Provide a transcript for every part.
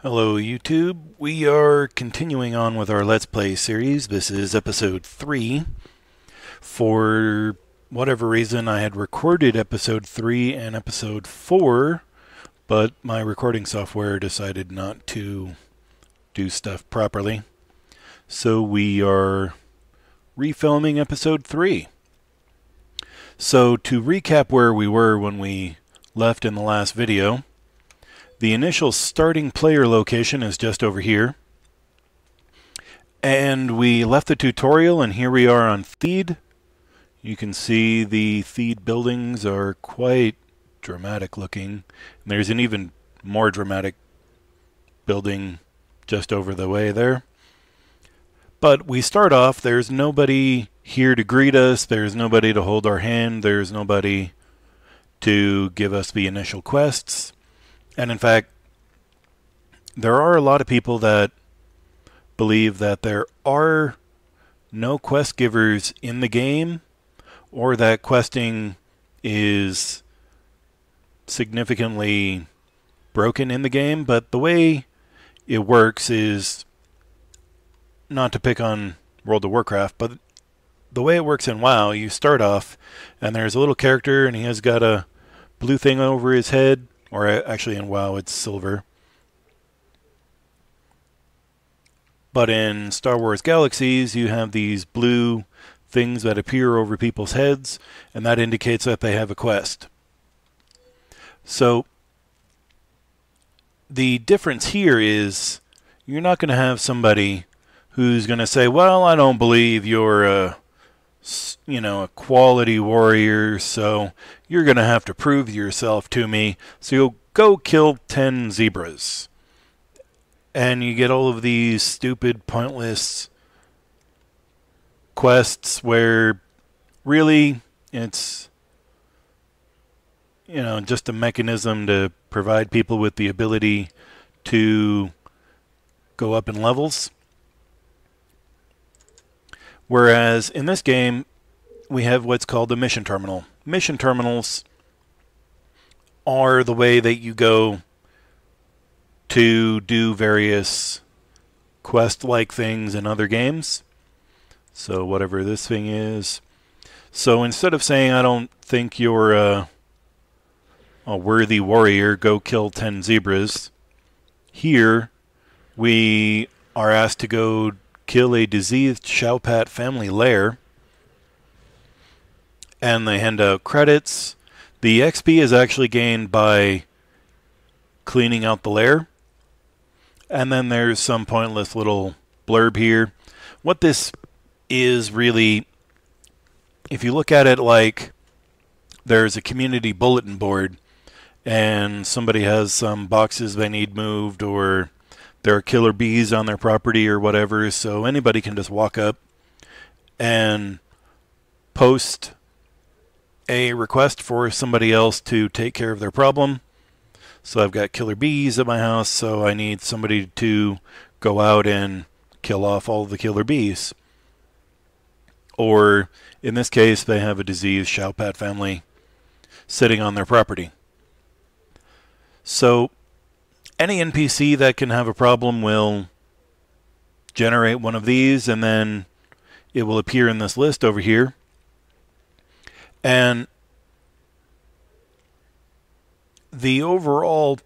Hello YouTube, we are continuing on with our Let's Play series. This is episode 3. For whatever reason I had recorded episode 3 and episode 4, but my recording software decided not to do stuff properly. So we are refilming episode 3. So to recap where we were when we left in the last video, the initial starting player location is just over here. And we left the tutorial and here we are on Theed. You can see the Theed buildings are quite dramatic looking. And there's an even more dramatic building just over the way there. But we start off, there's nobody here to greet us, there's nobody to hold our hand, there's nobody to give us the initial quests. And in fact, there are a lot of people that believe that there are no quest givers in the game, or that questing is significantly broken in the game. But the way it works is, not to pick on World of Warcraft, but the way it works in WoW, you start off and there's a little character and he has got a blue thing over his head. Or actually in WoW it's silver. But in Starwars Galaxies you have these blue things that appear over people's heads, and that indicates that they have a quest. So the difference here is you're not going to have somebody who's going to say, well, I don't believe you're a quality warrior, so you're going to have to prove yourself to me. So you'll go kill 10 zebras. And you get all of these stupid, pointless quests where really it's, just a mechanism to provide people with the ability to go up in levels. Whereas in this game, we have what's called a mission terminal. Mission terminals are the way that you go to do various quest-like things in other games. So whatever this thing is. So instead of saying, I don't think you're a worthy warrior, go kill 10 zebras, here we are asked to go kill a diseased Shaupat family lair, and they hand out credits. The XP is actually gained by cleaning out the lair, and then there's some pointless little blurb here. What this is really, if you look at it like there's a community bulletin board and somebody has some boxes they need moved, or there are killer bees on their property or whatever, so anybody can just walk up and post a request for somebody else to take care of their problem. So I've got killer bees at my house, so I need somebody to go out and kill off all the killer bees. Or in this case, they have a diseased Shaupat family sitting on their property. So any NPC that can have a problem will generate one of these, and then it will appear in this list over here. And the overall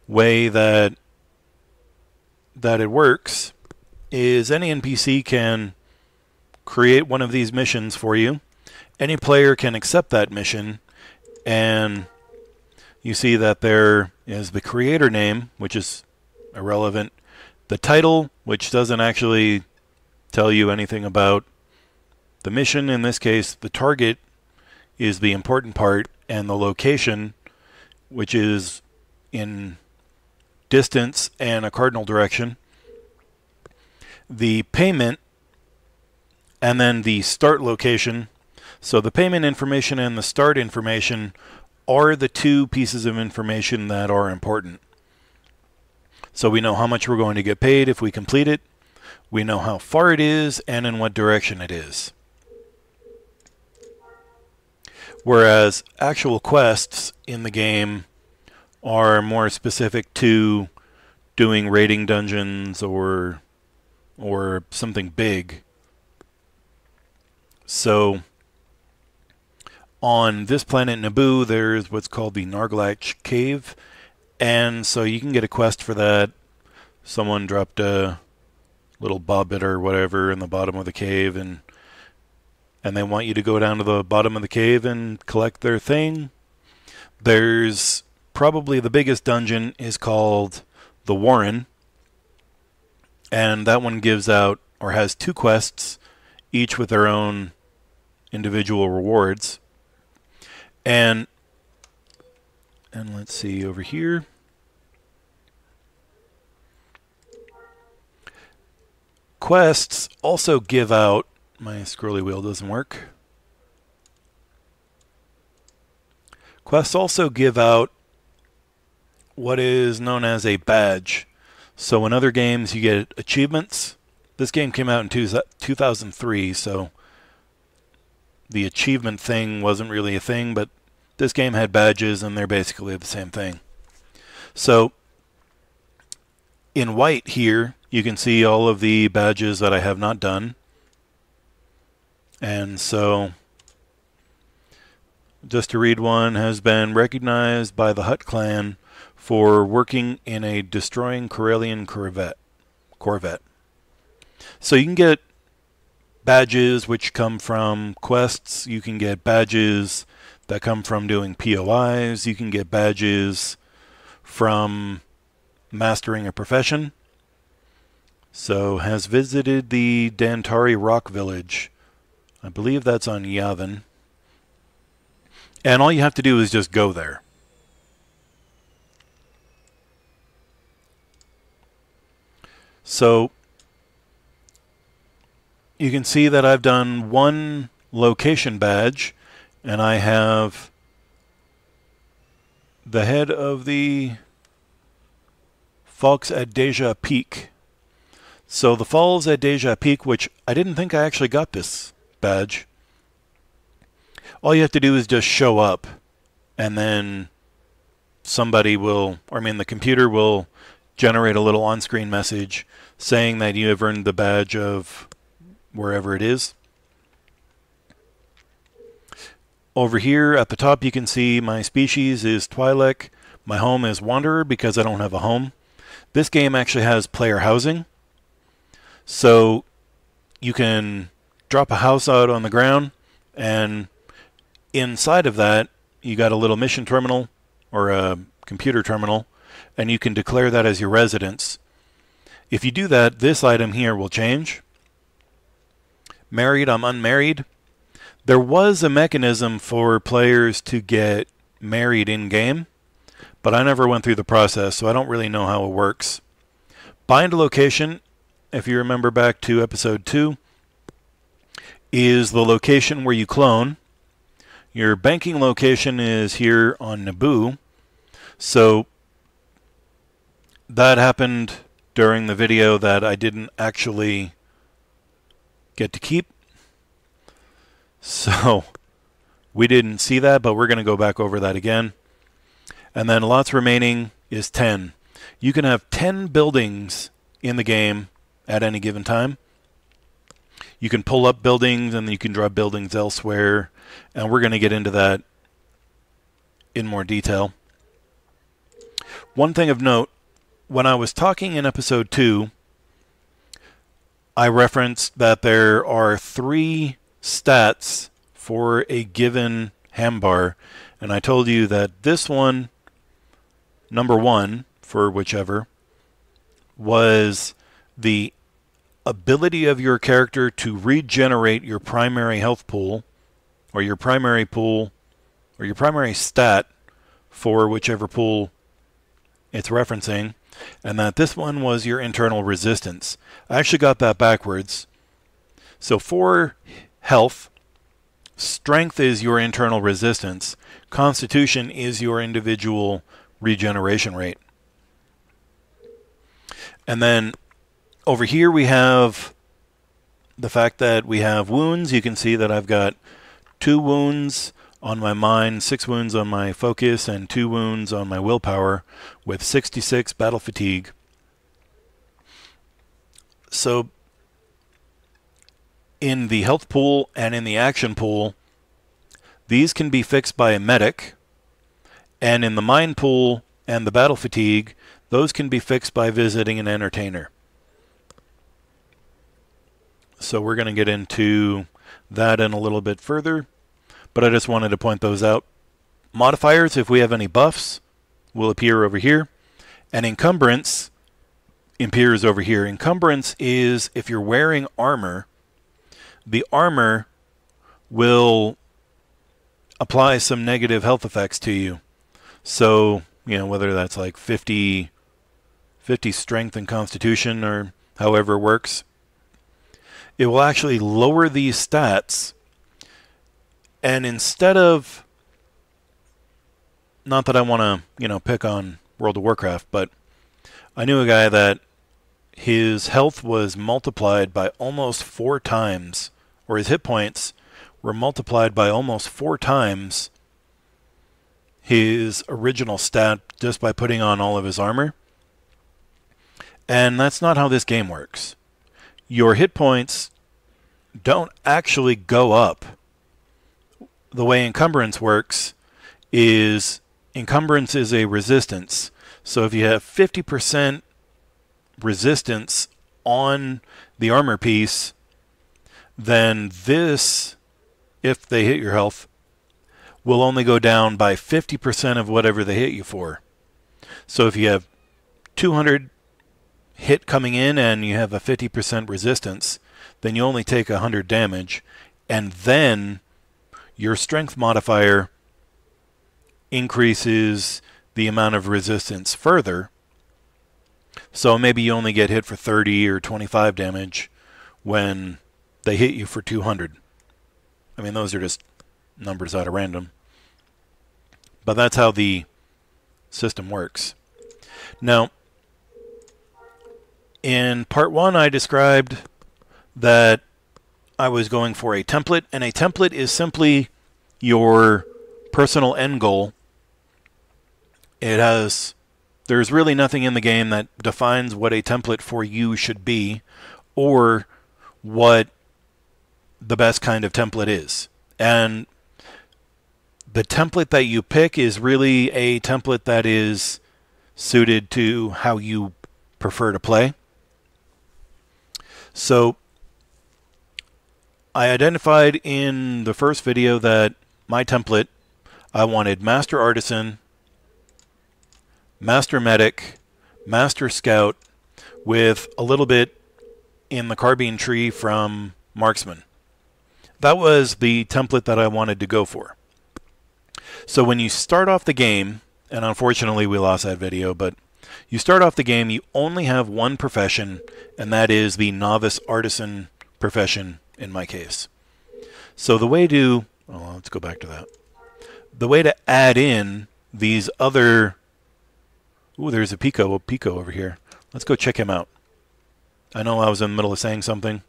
way that it works is any NPC can create one of these missions for you. Any player can accept that mission, and you see that there is the creator name, which is irrelevant, the title, which doesn't actually tell you anything about the mission. In this case, the target is the important part, and the location, which is in distance and a cardinal direction. The payment, and then the start location. So the payment information and the start information are the two pieces of information that are important. So we know how much we're going to get paid if we complete it. We know how far it is and in what direction it is. Whereas actual quests in the game are more specific to doing raiding dungeons or something big. So on this planet Naboo, there's what's called the Narglach Cave, and so you can get a quest for that. Someone dropped a little bobbit or whatever in the bottom of the cave, and they want you to go down to the bottom of the cave and collect their thing. There's probably the biggest dungeon is called the Warren, and that one gives out or has 2 quests, each with their own individual rewards. And let's see over here. Quests also give out, my scrolly wheel doesn't work. Quests also give out what is known as a badge. So in other games you get achievements. This game came out in 2003, so the achievement thing wasn't really a thing, but this game had badges and they're basically the same thing. So in white here, you can see all of the badges that I have not done. And so, just to read one, has been recognized by the Hutt clan for working in a destroying Corellian Corvette. So you can get badges which come from quests. You can get badges that come from doing POIs. You can get badges from mastering a profession. So, has visited the Dantari Rock Village. I believe that's on Yavin. And all you have to do is just go there. So, you can see that I've done 1 location badge, and I have the head of the Falls at Deja Peak. So the Falls at Deja Peak, which I didn't think I actually got this badge. All you have to do is just show up, and then somebody will, the computer will generate a little on-screen message saying that you have earned the badge of wherever it is. Over here at the top you can see my species is Twi'lek. My home is Wanderer because I don't have a home. This game actually has player housing. So you can drop a house out on the ground, and inside of that you got a little mission terminal or a computer terminal, and you can declare that as your residence. If you do that, this item here will change. Married, I'm unmarried. There was a mechanism for players to get married in-game, but I never went through the process, so I don't really know how it works. Bind a location, if you remember back to episode 2, is the location where you clone. Your banking location is here on Naboo. So that happened during the video that I didn't actually get to keep. So we didn't see that, but we're going to go back over that again. And then lots remaining is 10. You can have 10 buildings in the game at any given time. You can pull up buildings and you can drop buildings elsewhere, and we're going to get into that in more detail. One thing of note, when I was talking in episode 2, I referenced that there are 3 stats for a given ham bar, and I told you that this one, number 1, for whichever, was the ability of your character to regenerate your primary health pool, or your primary pool, or your primary stat for whichever pool it's referencing, and that this one was your internal resistance. I actually got that backwards. So for health, strength is your internal resistance, constitution is your individual regeneration rate. And then over here we have the fact that we have wounds. You can see that I've got 2 wounds on my mind, 6 wounds on my focus, and 2 wounds on my willpower, with 66 battle fatigue. So in the health pool and in the action pool, these can be fixed by a medic, and in the mind pool and the battle fatigue, those can be fixed by visiting an entertainer. So we're going to get into that in a little bit further, but I just wanted to point those out. Modifiers, if we have any buffs, will appear over here, and encumbrance appears over here. Encumbrance is if you're wearing armor, the armor will apply some negative health effects to you. So, whether that's like 50 strength and constitution or however it works, it will actually lower these stats. And instead of, not that I want to, pick on World of Warcraft, but I knew a guy that his health was multiplied by almost 4 times, or his hit points were multiplied by almost 4 times his original stat just by putting on all of his armor. And that's not how this game works. Your hit points don't actually go up. The way encumbrance works is encumbrance is a resistance. So if you have 50% resistance on the armor piece, then this, if they hit your health, will only go down by 50% of whatever they hit you for. So if you have 200 hit coming in and you have a 50% resistance, then you only take 100 damage, and then your strength modifier increases the amount of resistance further. So maybe you only get hit for 30 or 25 damage when they hit you for 200. I mean, those are just numbers out of random. But that's how the system works. Now, in part 1, I described that I was going for a template, and a template is simply your personal end goal. There's really nothing in the game that defines what a template for you should be, or what the best kind of template is. And the template that you pick is really a template that is suited to how you prefer to play. So I identified in the first video that my template, I wanted Master Artisan, Master Medic, Master Scout, with a little bit in the carbine tree from Marksman. That was the template that I wanted to go for. So when you start off the game, and unfortunately we lost that video, but you start off the game, you only have one profession, and that is the Novice Artisan profession in my case. So the way to, let's go back to that. The way to add in these other, there's a Pico over here. Let's go check him out. I know I was in the middle of saying something,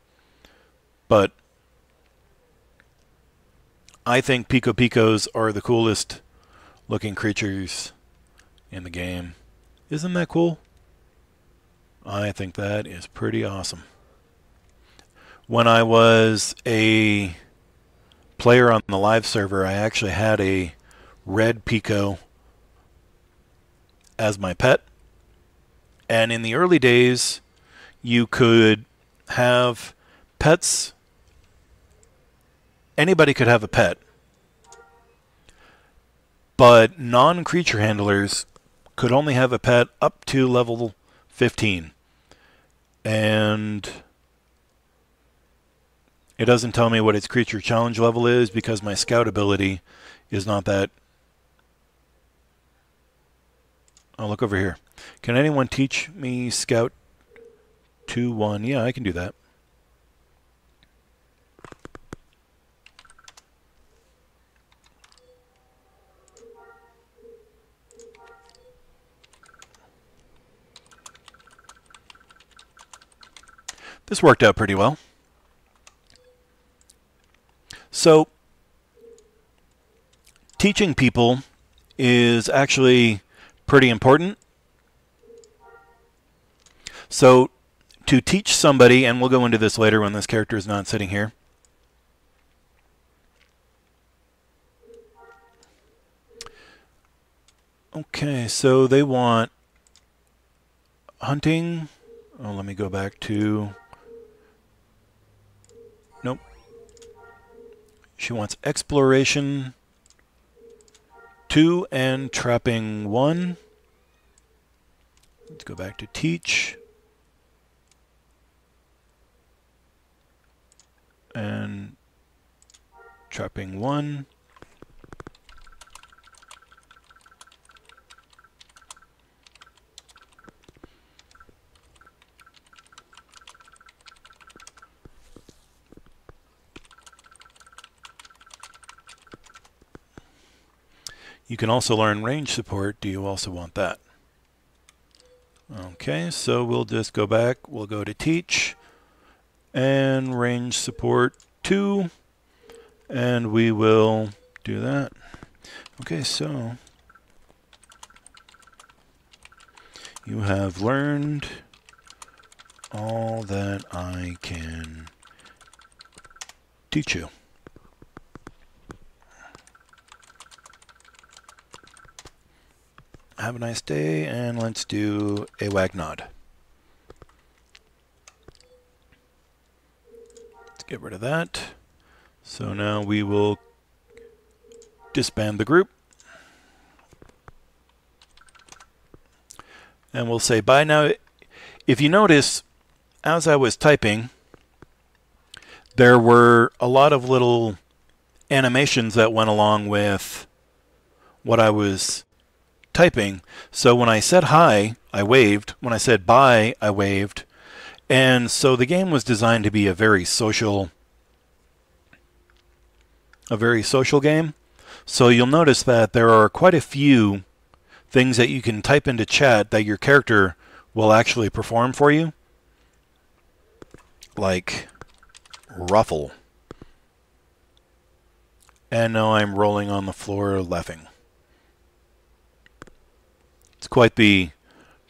but I think Picos are the coolest looking creatures in the game. Isn't that cool? I think that is pretty awesome. When I was a player on the live server, I actually had a red Pico as my pet. And in the early days, you could have pets. Anybody could have a pet. But non-creature handlers could only have a pet up to level 15. And it doesn't tell me what its creature challenge level is because my scout ability is not that. Oh, look over here. Can anyone teach me Scout 2-1? Yeah, I can do that. This worked out pretty well. So teaching people is actually pretty important. So to teach somebody, and we'll go into this later when this character is not sitting here. Okay, so they want hunting. Oh, let me go back to... Nope. She wants exploration 2 and trapping 1. Let's go back to teach. And trapping 1. You can also learn range support. Do you also want that? Okay, so we'll just go back. We'll go to teach and range support 2, and we will do that. Okay, so you have learned all that I can teach you. Have a nice day, and let's do a wag nod. Let's get rid of that. So now we will disband the group. And we'll say bye. Now, if you notice, as I was typing, there were a lot of little animations that went along with what I was typing. So when I said hi, I waved. When I said bye, I waved. And so the game was designed to be a very social game. So you'll notice that there are quite a few things that you can type into chat that your character will actually perform for you. Like ruffle. And now I'm rolling on the floor laughing. It's quite the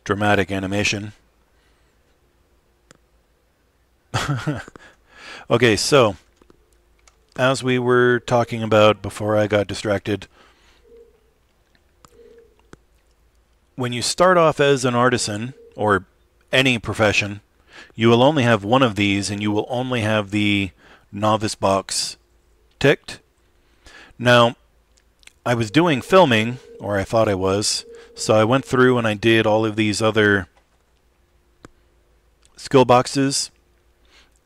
dramatic animation. Okay, so as we were talking about before I got distracted, when you start off as an artisan or any profession, you will only have one of these, and you will only have the novice box ticked. Now, I was doing filming, or I thought I was, so I went through and I did all of these other skill boxes,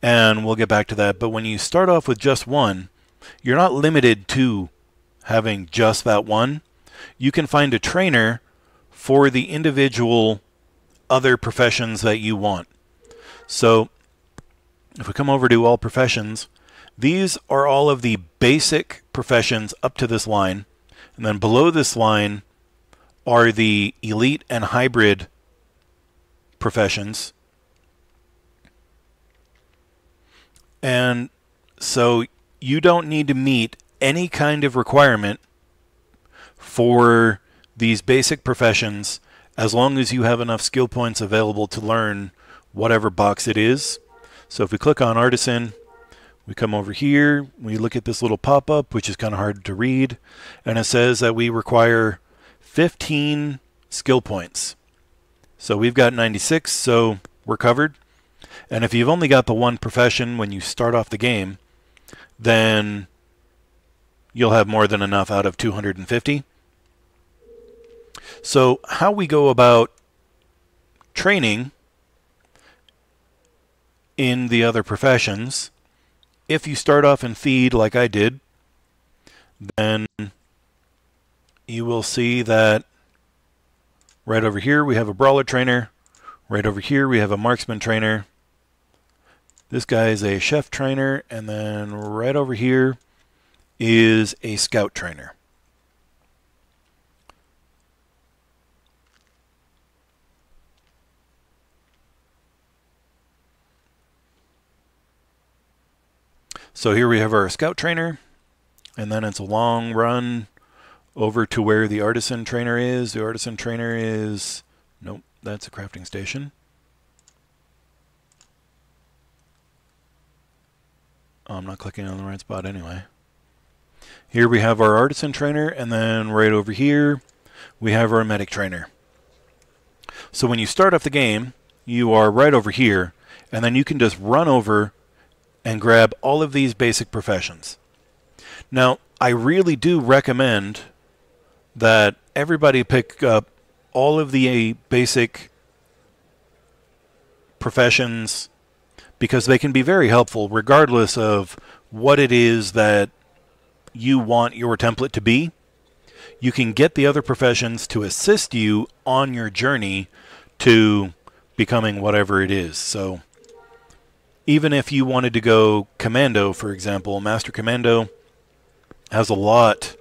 and we'll get back to that. But when you start off with just one, you're not limited to having just that one. You can find a trainer for the individual other professions that you want. So if we come over to all professions, these are all of the basic professions up to this line. And then below this line are the elite and hybrid professions. And so you don't need to meet any kind of requirement for these basic professions as long as you have enough skill points available to learn whatever box it is. So if we click on Artisan, we come over here, we look at this little pop-up, which is kind of hard to read, and it says that we require 15 skill points. So we've got 96, so we're covered. And if you've only got the one profession when you start off the game, then you'll have more than enough out of 250. So how we go about training in the other professions, if you start off in feed like I did, then you will see that right over here we have a brawler trainer. Right over here we have a marksman trainer. This guy is a chef trainer, and then right over here is a scout trainer. So here we have our scout trainer, and then it's a long run over to where the artisan trainer is. The artisan trainer is... Nope, that's a crafting station. Oh, I'm not clicking on the right spot anyway. Here we have our artisan trainer, and then right over here we have our medic trainer. So when you start off the game, you are right over here, and then you can just run over and grab all of these basic professions. Now, I really do recommend that everybody pick up all of the basic professions because they can be very helpful regardless of what it is that you want your template to be. You can get the other professions to assist you on your journey to becoming whatever it is. So even if you wanted to go commando, for example, Master Commando has a lot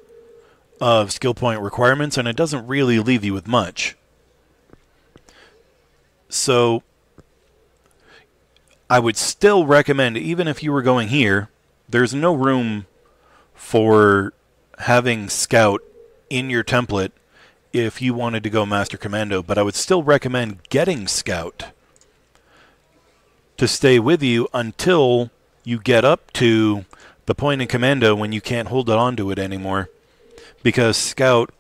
of skill point requirements and it doesn't really leave you with much. So I would still recommend, even if you were going here, there's no room for having Scout in your template if you wanted to go Master Commando, but I would still recommend getting Scout to stay with you until you get up to the point in Commando when you can't hold on to it anymore, because Scout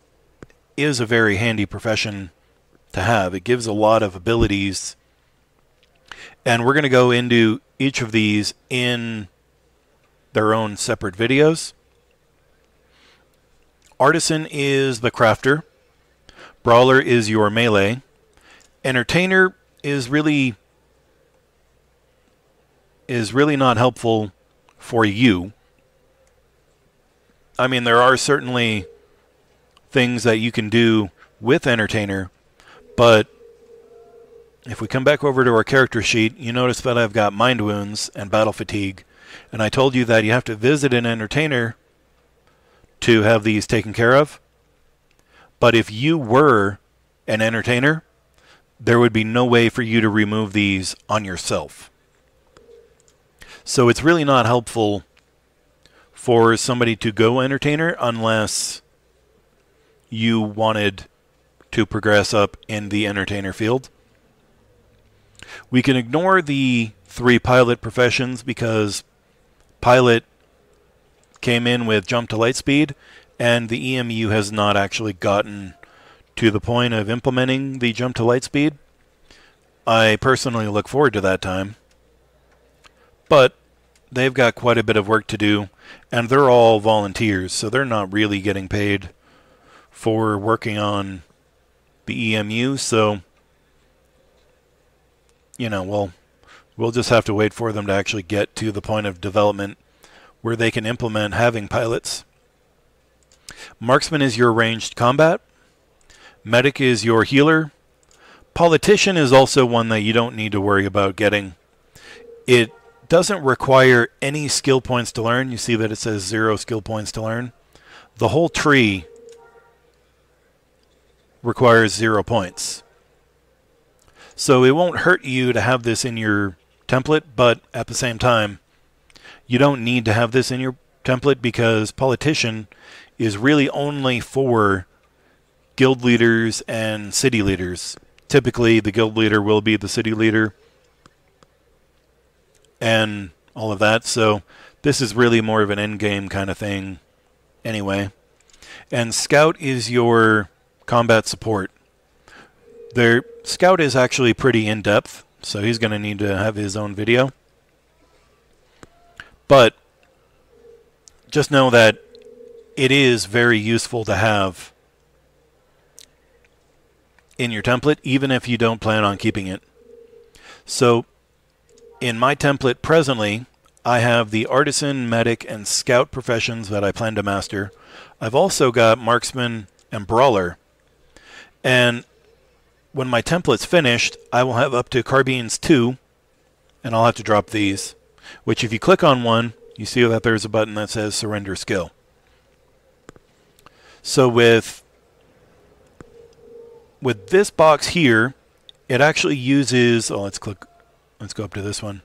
is a very handy profession to have. It gives a lot of abilities, and we're going to go into each of these in their own separate videos. Artisan is the crafter. Brawler is your melee. Entertainer is really not helpful for you. I mean, there are certainly things that you can do with Entertainer, but if we come back over to our character sheet, you notice that I've got Mind Wounds and Battle Fatigue, and I told you that you have to visit an Entertainer to have these taken care of. But if you were an Entertainer, there would be no way for you to remove these on yourself. So it's really not helpful for somebody to go Entertainer unless you wanted to progress up in the Entertainer field. We can ignore the 3 pilot professions because pilot came in with jump to light speed, and the EMU has not actually gotten to the point of implementing the jump to light speed. I personally look forward to that time, but they've got quite a bit of work to do, and they're all volunteers, so they're not really getting paid for working on the EMU. So, you know, we'll just have to wait for them to actually get to the point of development where they can implement having pilots. Marksman is your ranged combat. Medic is your healer. Politician is also one that you don't need to worry about getting. It doesn't require any skill points to learn. You see that it says 0 skill points to learn. The whole tree requires 0 points. So it won't hurt you to have this in your template, but at the same time, you don't need to have this in your template because Politician is really only for guild leaders and city leaders. Typically, the guild leader will be the city leader and all of that. So this is really more of an endgame kind of thing anyway. And Scout is your combat support. Their Scout is actually pretty in-depth, so he's going to need to have his own video. But just know that it is very useful to have in your template, even if you don't plan on keeping it. So in my template presently, I have the Artisan, Medic, and Scout professions that I plan to master. I've also got Marksman and Brawler. And when my template's finished, I will have up to Carbines 2, and I'll have to drop these, which if you click on one, you see that there's a button that says Surrender Skill. So with this box here, it actually uses, let's go up to this one.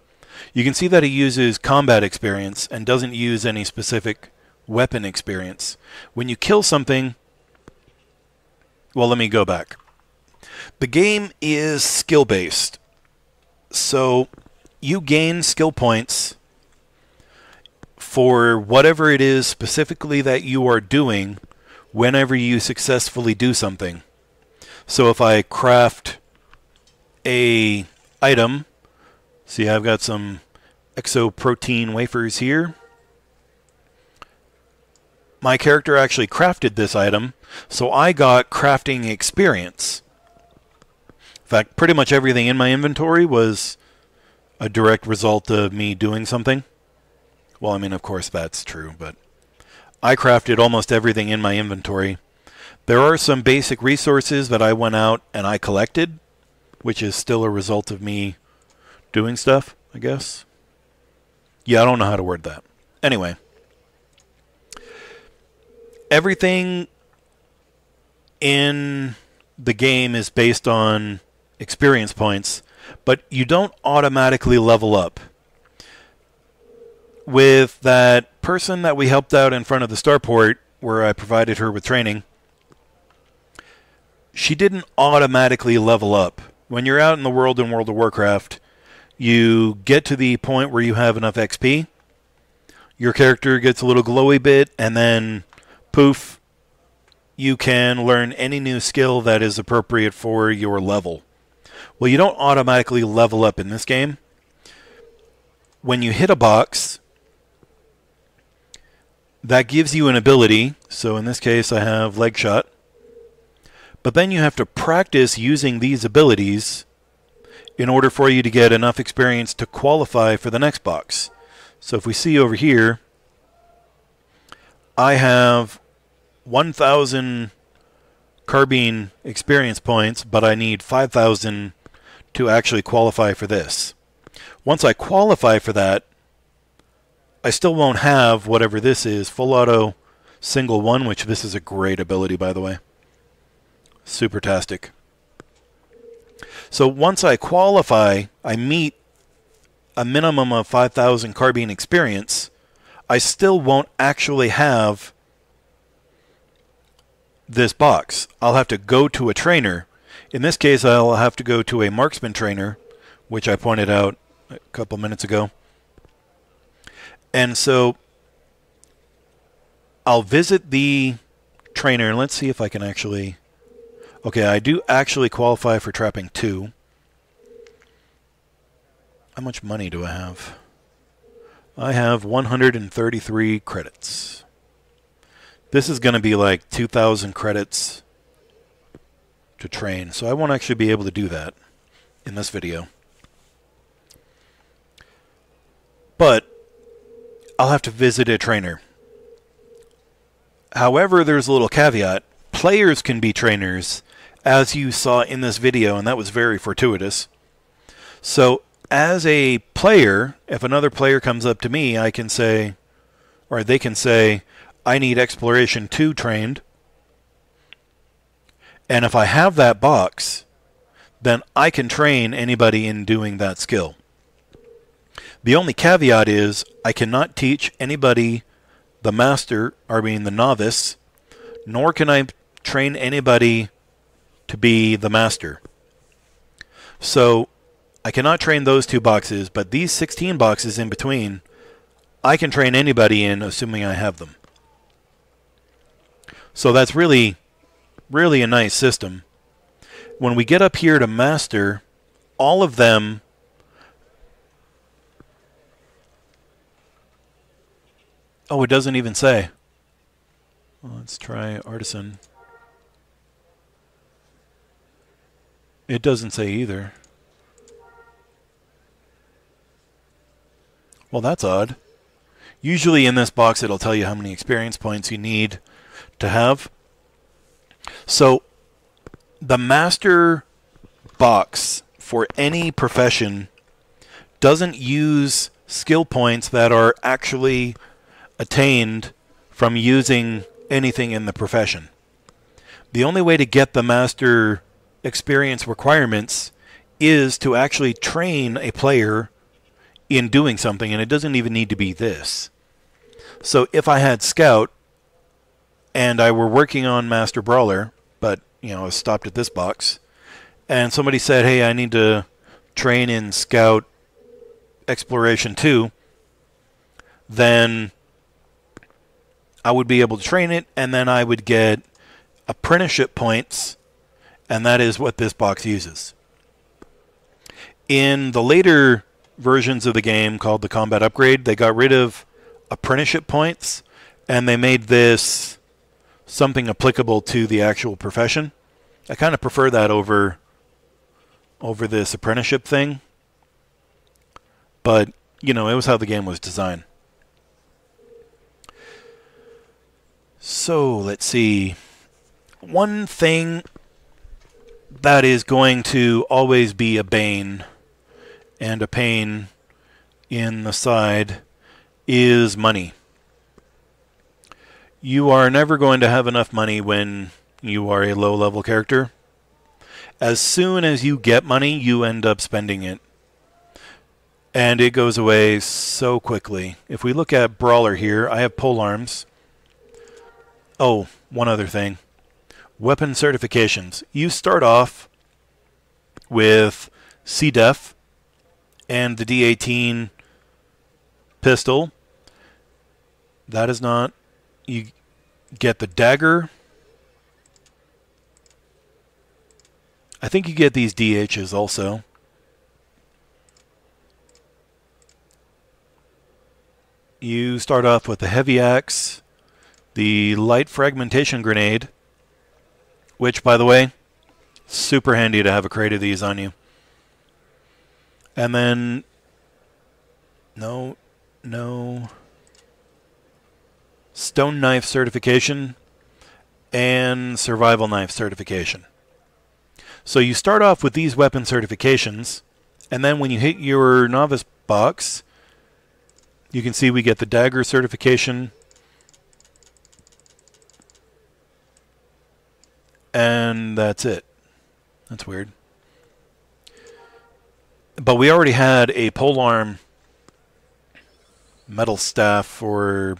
You can see that it uses combat experience and doesn't use any specific weapon experience. When you kill something, Well, let me go back. The game is skill-based. So you gain skill points for whatever it is specifically that you are doing whenever you successfully do something. So if I craft a item, see, I've got some exoprotein wafers here. My character actually crafted this item, so I got crafting experience. In fact, pretty much everything in my inventory was a direct result of me doing something. Well, I mean, of course that's true, but I crafted almost everything in my inventory. There are some basic resources that I went out and I collected, which is still a result of me doing stuff, I guess. Yeah, I don't know how to word that. Anyway. Everything in the game is based on experience points, but you don't automatically level up. With that person that we helped out in front of the starport, where I provided her with training, she didn't automatically level up. When you're out in the world in World of Warcraft, you get to the point where you have enough XP, your character gets a little glowy bit, and then poof, you can learn any new skill that is appropriate for your level. Well, you don't automatically level up in this game. When you hit a box, that gives you an ability. So in this case, I have leg shot. But then you have to practice using these abilities in order for you to get enough experience to qualify for the next box. So if we see over here, I have 1,000 carbine experience points, but I need 5,000 to actually qualify for this. Once I qualify for that, I still won't have whatever this is, full auto single one, which this is a great ability, by the way. Super-tastic. So once I qualify, I meet a minimum of 5,000 carbine experience, I still won't actually have this box. I'll have to go to a trainer. In this case, I'll have to go to a marksman trainer, which I pointed out a couple minutes ago. And so I'll visit the trainer, and let's see if I can actually... Okay, I do actually qualify for trapping 2. How much money do I have? I have 133 credits. This is going to be like 2,000 credits to train, so I won't actually be able to do that in this video. But I'll have to visit a trainer. However, there's a little caveat. Players can be trainers, as you saw in this video, and that was very fortuitous. So as a player, if another player comes up to me, I can say, or they can say, I need Exploration 2 trained. And if I have that box, then I can train anybody in doing that skill. The only caveat is I cannot teach anybody the master, or I mean the novice, nor can I train anybody to be the master. So I cannot train those 2 boxes, but these 16 boxes in between, I can train anybody in, assuming I have them. So that's really, really a nice system. When we get up here to master, all of them oh, it doesn't even say. Well, let's try artisan. It doesn't say either. Well, that's odd. Usually in this box it'll tell you how many experience points you need to have. So the master box for any profession doesn't use skill points that are actually attained from using anything in the profession. The only way to get the master experience requirements is to actually train a player in doing something, and it doesn't even need to be this. So if I had Scout and I were working on Master Brawler, but I was stopped at this box, and somebody said, hey, I need to train in Scout Exploration 2, then I would be able to train it, and then I would get apprenticeship points, and that is what this box uses. In the later versions of the game called the Combat Upgrade, they got rid of apprenticeship points, and they made this something applicable to the actual profession. I kind of prefer that over this apprenticeship thing, but it was how the game was designed. So let's see. One thing that is going to always be a bane and a pain in the side is money. You are never going to have enough money when you are a low-level character. As soon as you get money, you end up spending it. And it goes away so quickly. If we look at Brawler here, I have polearms. Oh, one other thing. Weapon certifications. You start off with C-Def and the D18 pistol. That is not... You get the dagger. I think you get these DHs also. You start off with the heavy axe, the light fragmentation grenade, which, by the way, super handy to have a crate of these on you. And then, no, stone knife certification and survival knife certification. So you start off with these weapon certifications, and then when you hit your novice box, you can see we get the dagger certification, and that's it. That's weird. But we already had a polearm metal staff for...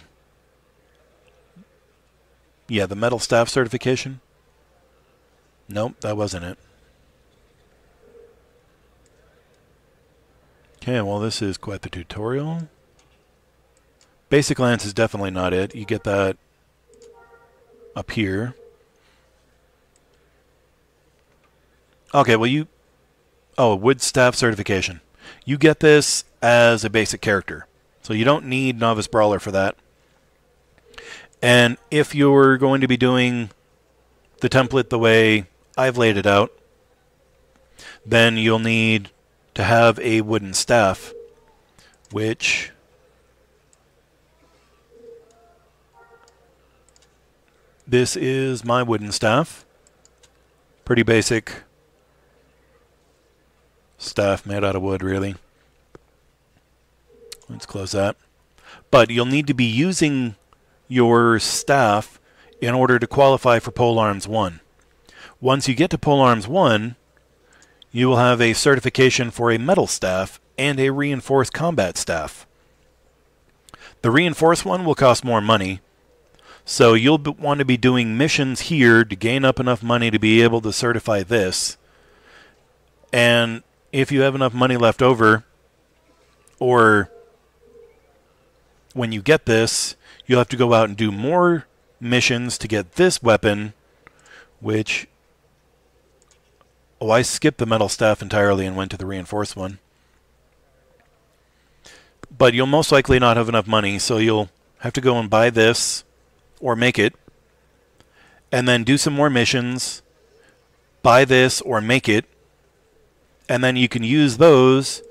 Yeah, the metal staff certification. Nope, that wasn't it. Okay, well, this is quite the tutorial. Basic lance is definitely not it. You get that up here. Okay, well, you... Oh, wood staff certification. You get this as a basic character. So you don't need Novice Brawler for that. And if you're going to be doing the template the way I've laid it out, then you'll need to have a wooden staff, which... This is my wooden staff. Pretty basic staff made out of wood, really. Let's close that. But you'll need to be using your staff in order to qualify for Polearms 1. Once you get to Polearms 1, you will have a certification for a metal staff and a reinforced combat staff. The reinforced one will cost more money, so you'll want to be doing missions here to gain up enough money to be able to certify this. And if you have enough money left over, or when you get this, you'll have to go out and do more missions to get this weapon, which... Oh, I skipped the metal staff entirely and went to the reinforced one. But you'll most likely not have enough money, so you'll have to go and buy this, or make it, and then do some more missions, buy this or make it, and then you can use those.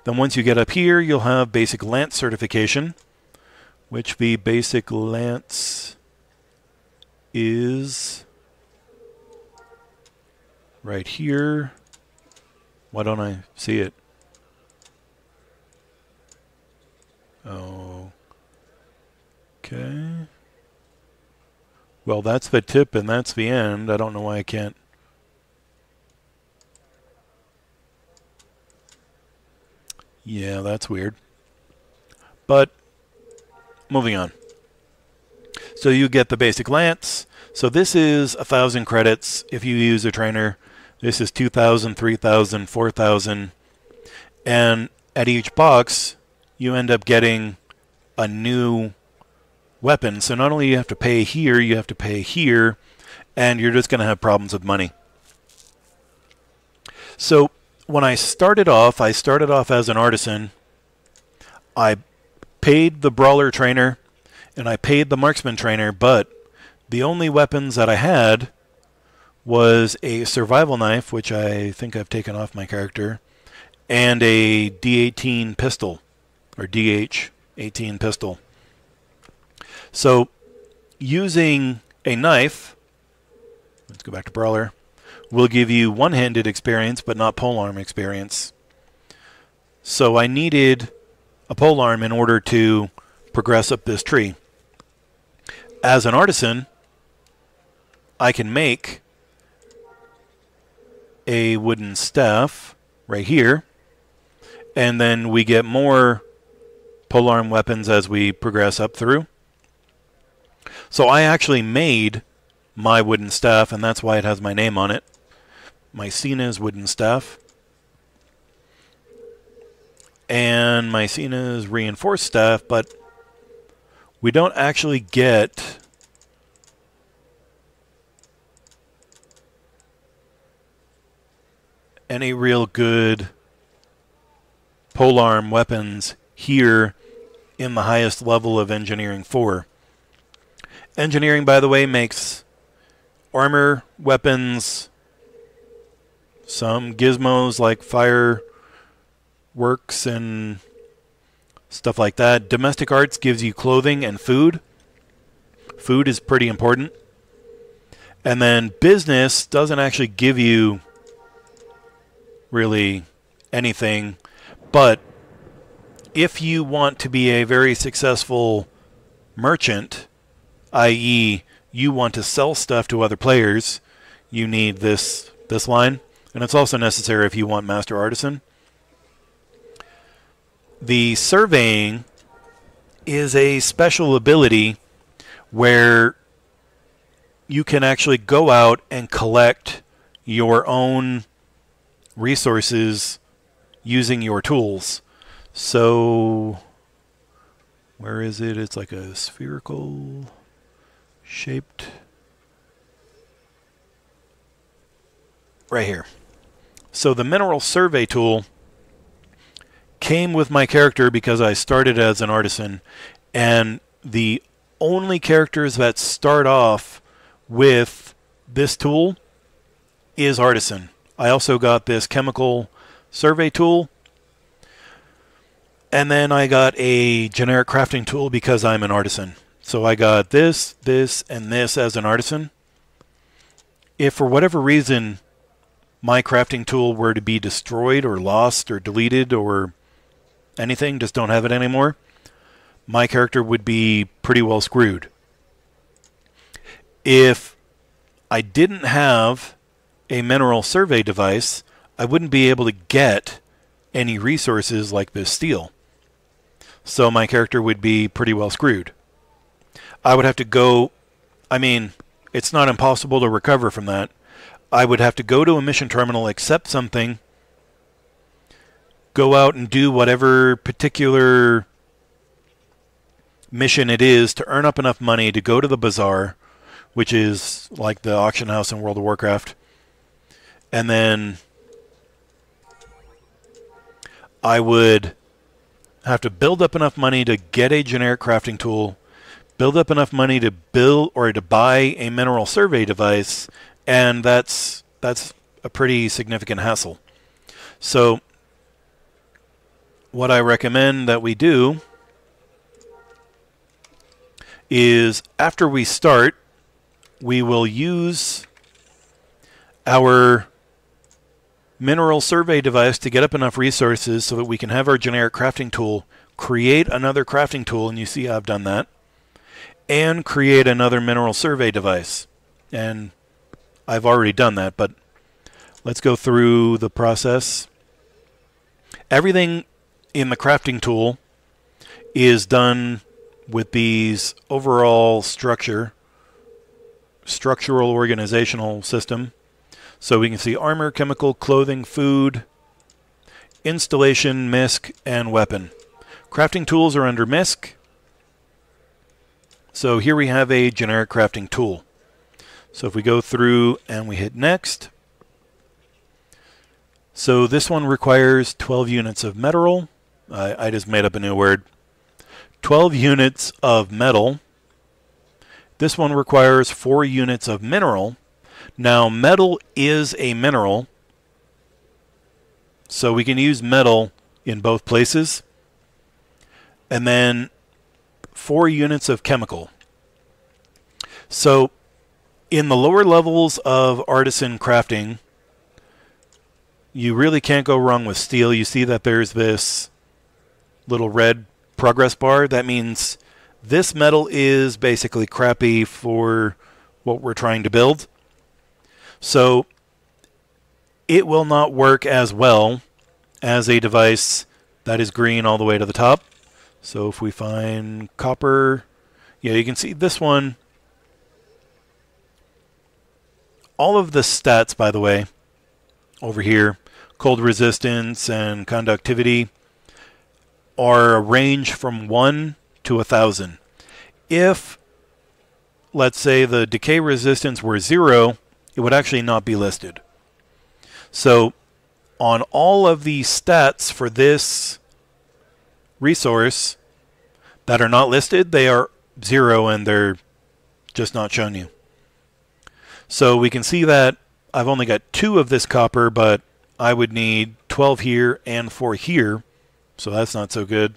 Then once you get up here, you'll have basic lance certification, which the basic lance is right here. Why don't I see it? Oh. Okay. Well, that's the tip and that's the end. I don't know why I can't. Yeah, that's weird. But, moving on. So you get the basic lance, So this is 1,000 credits if you use a trainer. This is 2,000, 3,000, 4,000. And at each box, you end up getting a new weapon. So not only you have to pay here, you have to pay here, and you're just going to have problems with money. So when I started off as an artisan. I paid the brawler trainer and I paid the marksman trainer, but the only weapons that I had was a survival knife, which I think I've taken off my character, and a D18 pistol, or DH18 pistol. So using a knife, let's go back to brawler, will give you one-handed experience but not polearm experience. So I needed a polearm in order to progress up this tree. As an artisan, I can make a wooden staff right here, and then we get more polearm weapons as we progress up through. So I actually made my wooden staff, and that's why it has my name on it. Mycena's wooden staff. And Mycena's reinforced staff, but we don't actually get any real good polearm weapons here in the highest level of Engineering 4. Engineering, by the way, makes armor, weapons, some gizmos like fireworks and stuff like that. Domestic arts gives you clothing and food. Food is pretty important. And then business doesn't actually give you really anything, but if you want to be a very successful merchant, i.e. you want to sell stuff to other players, you need this line. And it's also necessary if you want Master Artisan. The surveying is a special ability where you can actually go out and collect your own resources using your tools. So, where is it? It's like a spherical shaped. Right here. So the mineral survey tool came with my character because I started as an artisan, and the only characters that start off with this tool is artisan. I also got this chemical survey tool, and then I got a generic crafting tool because I'm an artisan. So I got this, this, and this as an artisan. If for whatever reason my crafting tool were to be destroyed or lost or deleted or anything, just don't have it anymore, my character would be pretty well screwed. If I didn't have a mineral survey device, I wouldn't be able to get any resources like this steel. So my character would be pretty well screwed. I would have to go, I mean, it's not impossible to recover from that. I would have to go to a mission terminal, accept something, go out and do whatever particular mission it is to earn up enough money to go to the bazaar, which is like the auction house in World of Warcraft. And then I would have to build up enough money to get a generic crafting tool, build up enough money to build or to buy a mineral survey device, and that's a pretty significant hassle. So what I recommend that we do is after we start, we will use our mineral survey device to get up enough resources so that we can have our generic crafting tool, create another crafting tool, and you see I've done that, and create another mineral survey device. And I've already done that, but let's go through the process. Everything in the crafting tool is done with these overall structure structural organizational system. So we can see armor, chemical, clothing, food, installation, MISC, and weapon. Crafting tools are under MISC. So here we have a generic crafting tool. So if we go through and we hit next. So this one requires 12 units of metal. I just made up a new word. 12 units of metal. This one requires 4 units of mineral. Now, metal is a mineral, so we can use metal in both places. And then 4 units of chemical. So, in the lower levels of artisan crafting, you really can't go wrong with steel. You see that there's this little red progress bar. That means this metal is basically crappy for what we're trying to build. So it will not work as well as a device that is green all the way to the top. So if we find copper, yeah, you can see this one. All of the stats, by the way, over here, cold resistance and conductivity, are a range from 1 to 1,000. If, let's say, the decay resistance were 0, it would actually not be listed. So on all of the stats for this resource that are not listed, they are 0 and they're just not shown you. So we can see that I've only got 2 of this copper, but I would need 12 here and 4 here. So that's not so good.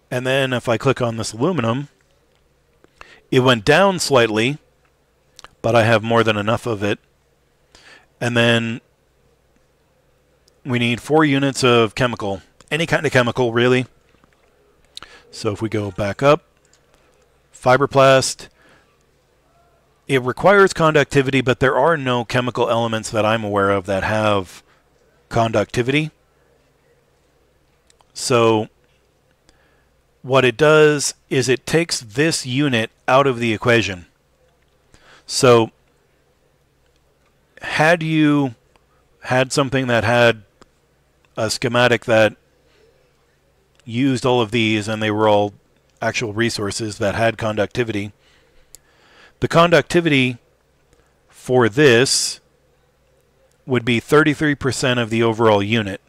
And then if I click on this aluminum, it went down slightly, but I have more than enough of it. And then we need 4 units of chemical. Any kind of chemical, really. So if we go back up, fiberplast, it requires conductivity, but there are no chemical elements that I'm aware of that have conductivity. So what it does is it takes this unit out of the equation. So had you had something that had a schematic that used all of these and they were all actual resources that had conductivity, the conductivity for this would be 33% of the overall unit.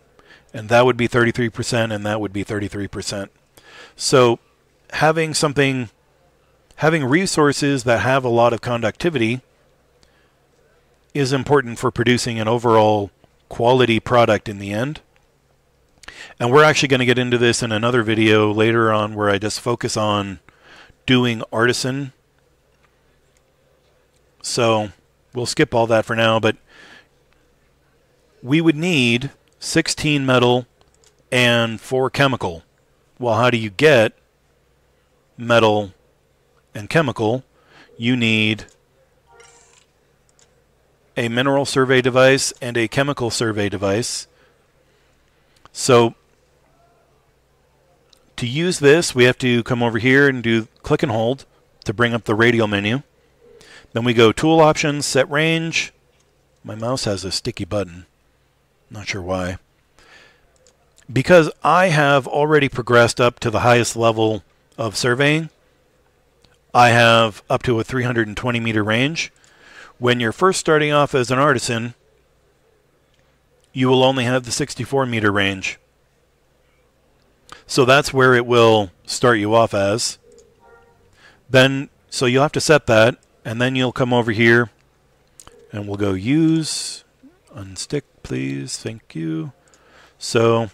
And that would be 33%, and that would be 33%. So having resources that have a lot of conductivity is important for producing an overall quality product in the end. And we're actually going to get into this in another video later on where I just focus on doing artisan. So we'll skip all that for now, but we would need 16 metal and 4 chemical. Well, how do you get metal and chemical? You need a mineral survey device and a chemical survey device. So to use this, we have to come over here and do click and hold to bring up the radial menu. Then we go tool options, set range. My mouse has a sticky button. Not sure why. Because I have already progressed up to the highest level of surveying, I have up to a 320 meter range. When you're first starting off as an artisan, you will only have the 64 meter range. So that's where it will start you off as. Then, so you'll have to set that, and then you'll come over here, and we'll go use, unstick please, thank you. So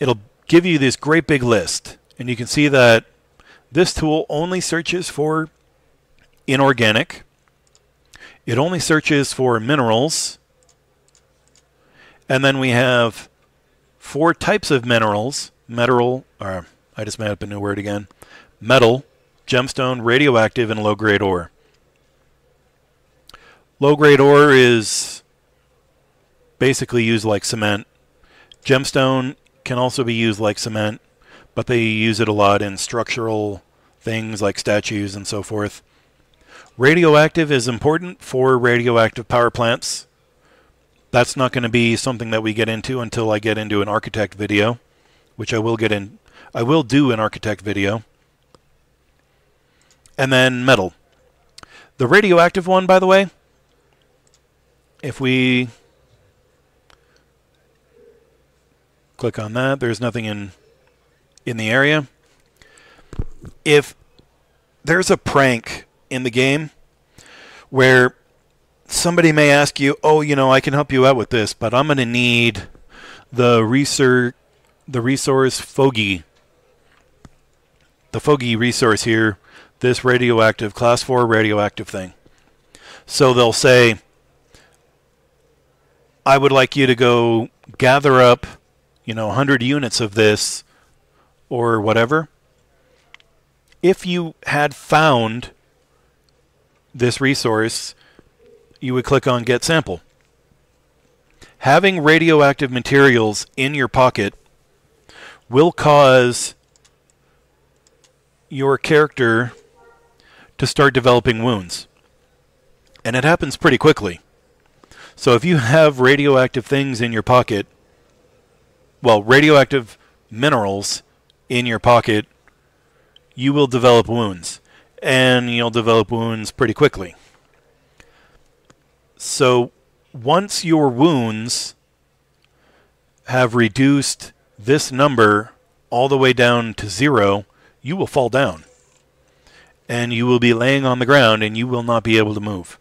it'll give you this great big list, and you can see that this tool only searches for inorganic. It only searches for minerals. And then we have 4 types of minerals. I just made up a new word again. Metal, gemstone, radioactive, and low-grade ore. Low-grade ore is basically used like cement. Gemstone can also be used like cement, but they use it a lot in structural things like statues and so forth. Radioactive is important for radioactive power plants. That's not going to be something that we get into until I get into an architect video, which I will do an architect video. And then metal. The radioactive one, by the way, if we click on that, there's nothing in the area. If there's a prank in the game where somebody may ask you, oh, you know, I can help you out with this, but I'm going to need the resource foggy. The foggy resource here, this radioactive, class 4 radioactive thing. So they'll say, I would like you to go gather up, 100 units of this or whatever. If you had found this resource, you would click on Get Sample. Having radioactive materials in your pocket will cause your character to start developing wounds. And it happens pretty quickly. So if you have radioactive things in your pocket, well, radioactive minerals in your pocket, you will develop wounds. And you'll develop wounds pretty quickly. So once your wounds have reduced this number all the way down to 0, you will fall down. And you will be laying on the ground and you will not be able to move.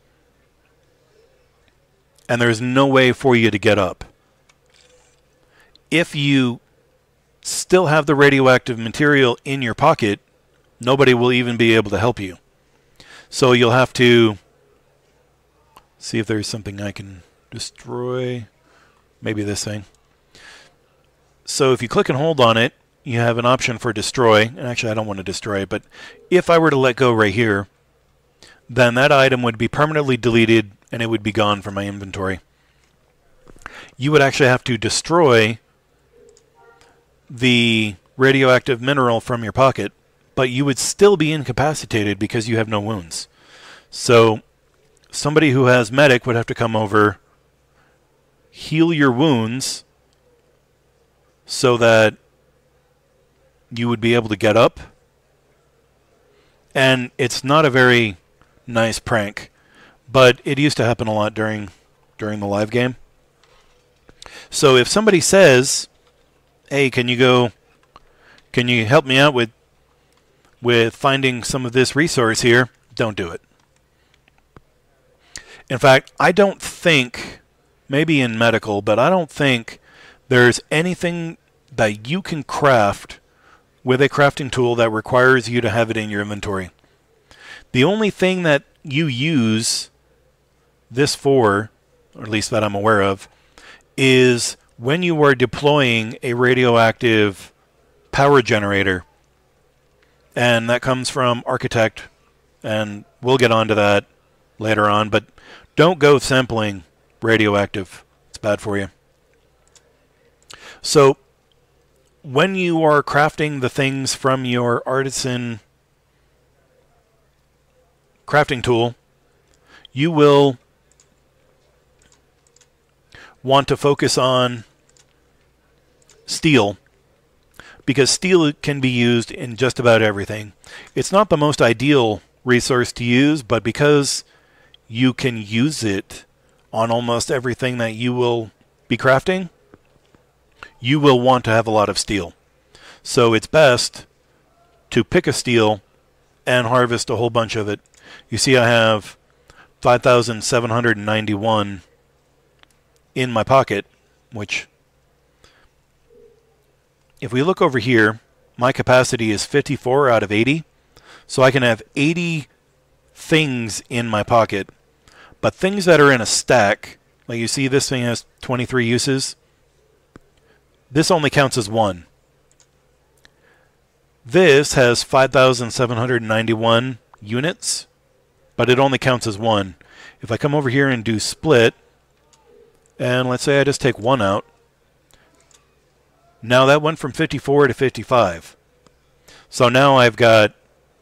And there's no way for you to get up. If you still have the radioactive material in your pocket, nobody will even be able to help you. So you'll have to see if there's something I can destroy. Maybe this thing. So if you click and hold on it, you have an option for destroy. And actually, I don't want to destroy it, but if I were to let go right here, then that item would be permanently deleted and it would be gone from my inventory. You would actually have to destroy the radioactive mineral from your pocket, but you would still be incapacitated because you have no wounds. So somebody who has medic would have to come over, heal your wounds so that you would be able to get up. And it's not a very nice prank, but it used to happen a lot during the live game. So if somebody says, hey, can you help me out with finding some of this resource here, don't do it. In fact, I don't think, maybe in medical, but I don't think there's anything that you can craft with a crafting tool that requires you to have it in your inventory. The only thing that you use this for, or at least that I'm aware of, is when you are deploying a radioactive power generator. And that comes from Architect, and we'll get onto that later on, but don't go sampling radioactive. It's bad for you. So when you are crafting the things from your artisan crafting tool, you will want to focus on steel, because steel can be used in just about everything. It's not the most ideal resource to use, but because you can use it on almost everything that you will be crafting, you will want to have a lot of steel. So it's best to pick a steel and harvest a whole bunch of it. You see I have 5,791 in my pocket, which, if we look over here, my capacity is 54 out of 80. So I can have 80 things in my pocket. But things that are in a stack, like you see this thing has 23 uses, this only counts as one. This has 5,791 units, but it only counts as one. If I come over here and do split, and let's say I just take one out, now that went from 54 to 55. So now I've got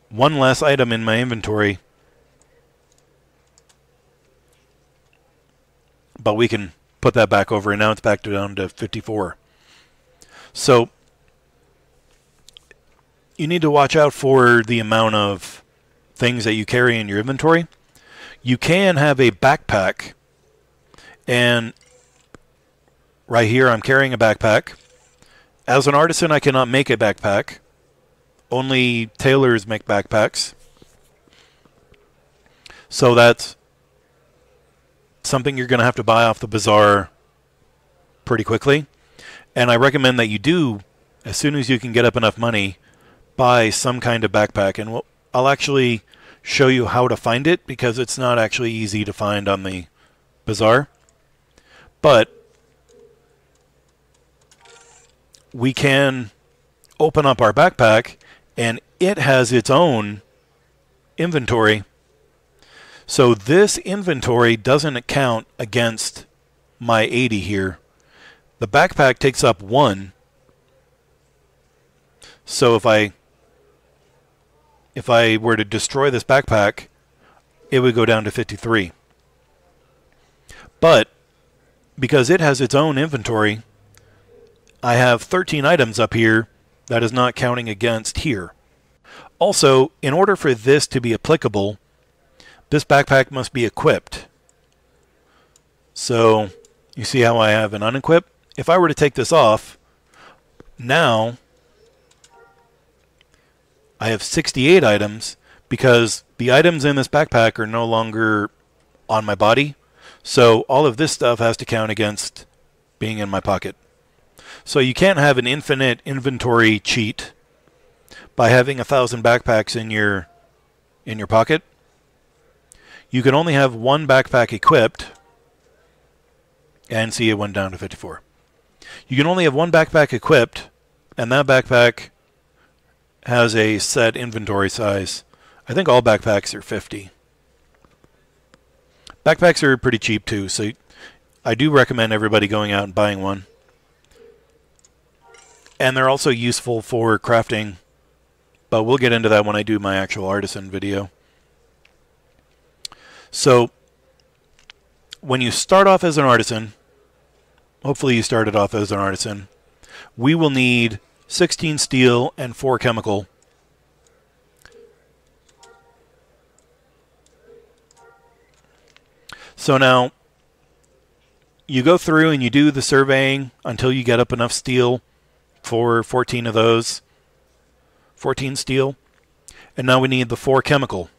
one less item in my inventory but we can put that back over, and now it's back down to 54. So you need to watch out for the amount of things that you carry in your inventory. You can have a backpack, and right here I'm carrying a backpack. As an artisan, I cannot make a backpack. Only tailors make backpacks. So that's something you're going to have to buy off the bazaar pretty quickly. And I recommend that you do, as soon as you can get up enough money, buy some kind of backpack. And I'll actually show you how to find it, because it's not actually easy to find on the bazaar. But we can open up our backpack, and it has its own inventory. So this inventory doesn't count against my 80 here. The backpack takes up 1. So if I were to destroy this backpack, it would go down to 53. But because it has its own inventory, I have 13 items up here that is not counting against here. Also, in order for this to be applicable, this backpack must be equipped. So you see how I have an unequipped? If I were to take this off, now I have 68 items, because the items in this backpack are no longer on my body. So all of this stuff has to count against being in my pocket. So you can't have an infinite inventory cheat by having 1,000 backpacks in your pocket. You can only have one backpack equipped, and see, it went down to 54. You can only have one backpack equipped, and that backpack has a set inventory size. I think all backpacks are 50. Backpacks are pretty cheap too, so I do recommend everybody going out and buying one. And they're also useful for crafting, but we'll get into that when I do my actual artisan video. So when you start off as an artisan, hopefully you started off as an artisan, we will need 16 steel and 4 chemical. So now you go through and you do the surveying until you get up enough steel for 14 of those. 14 steel. And now we need the 4 chemical.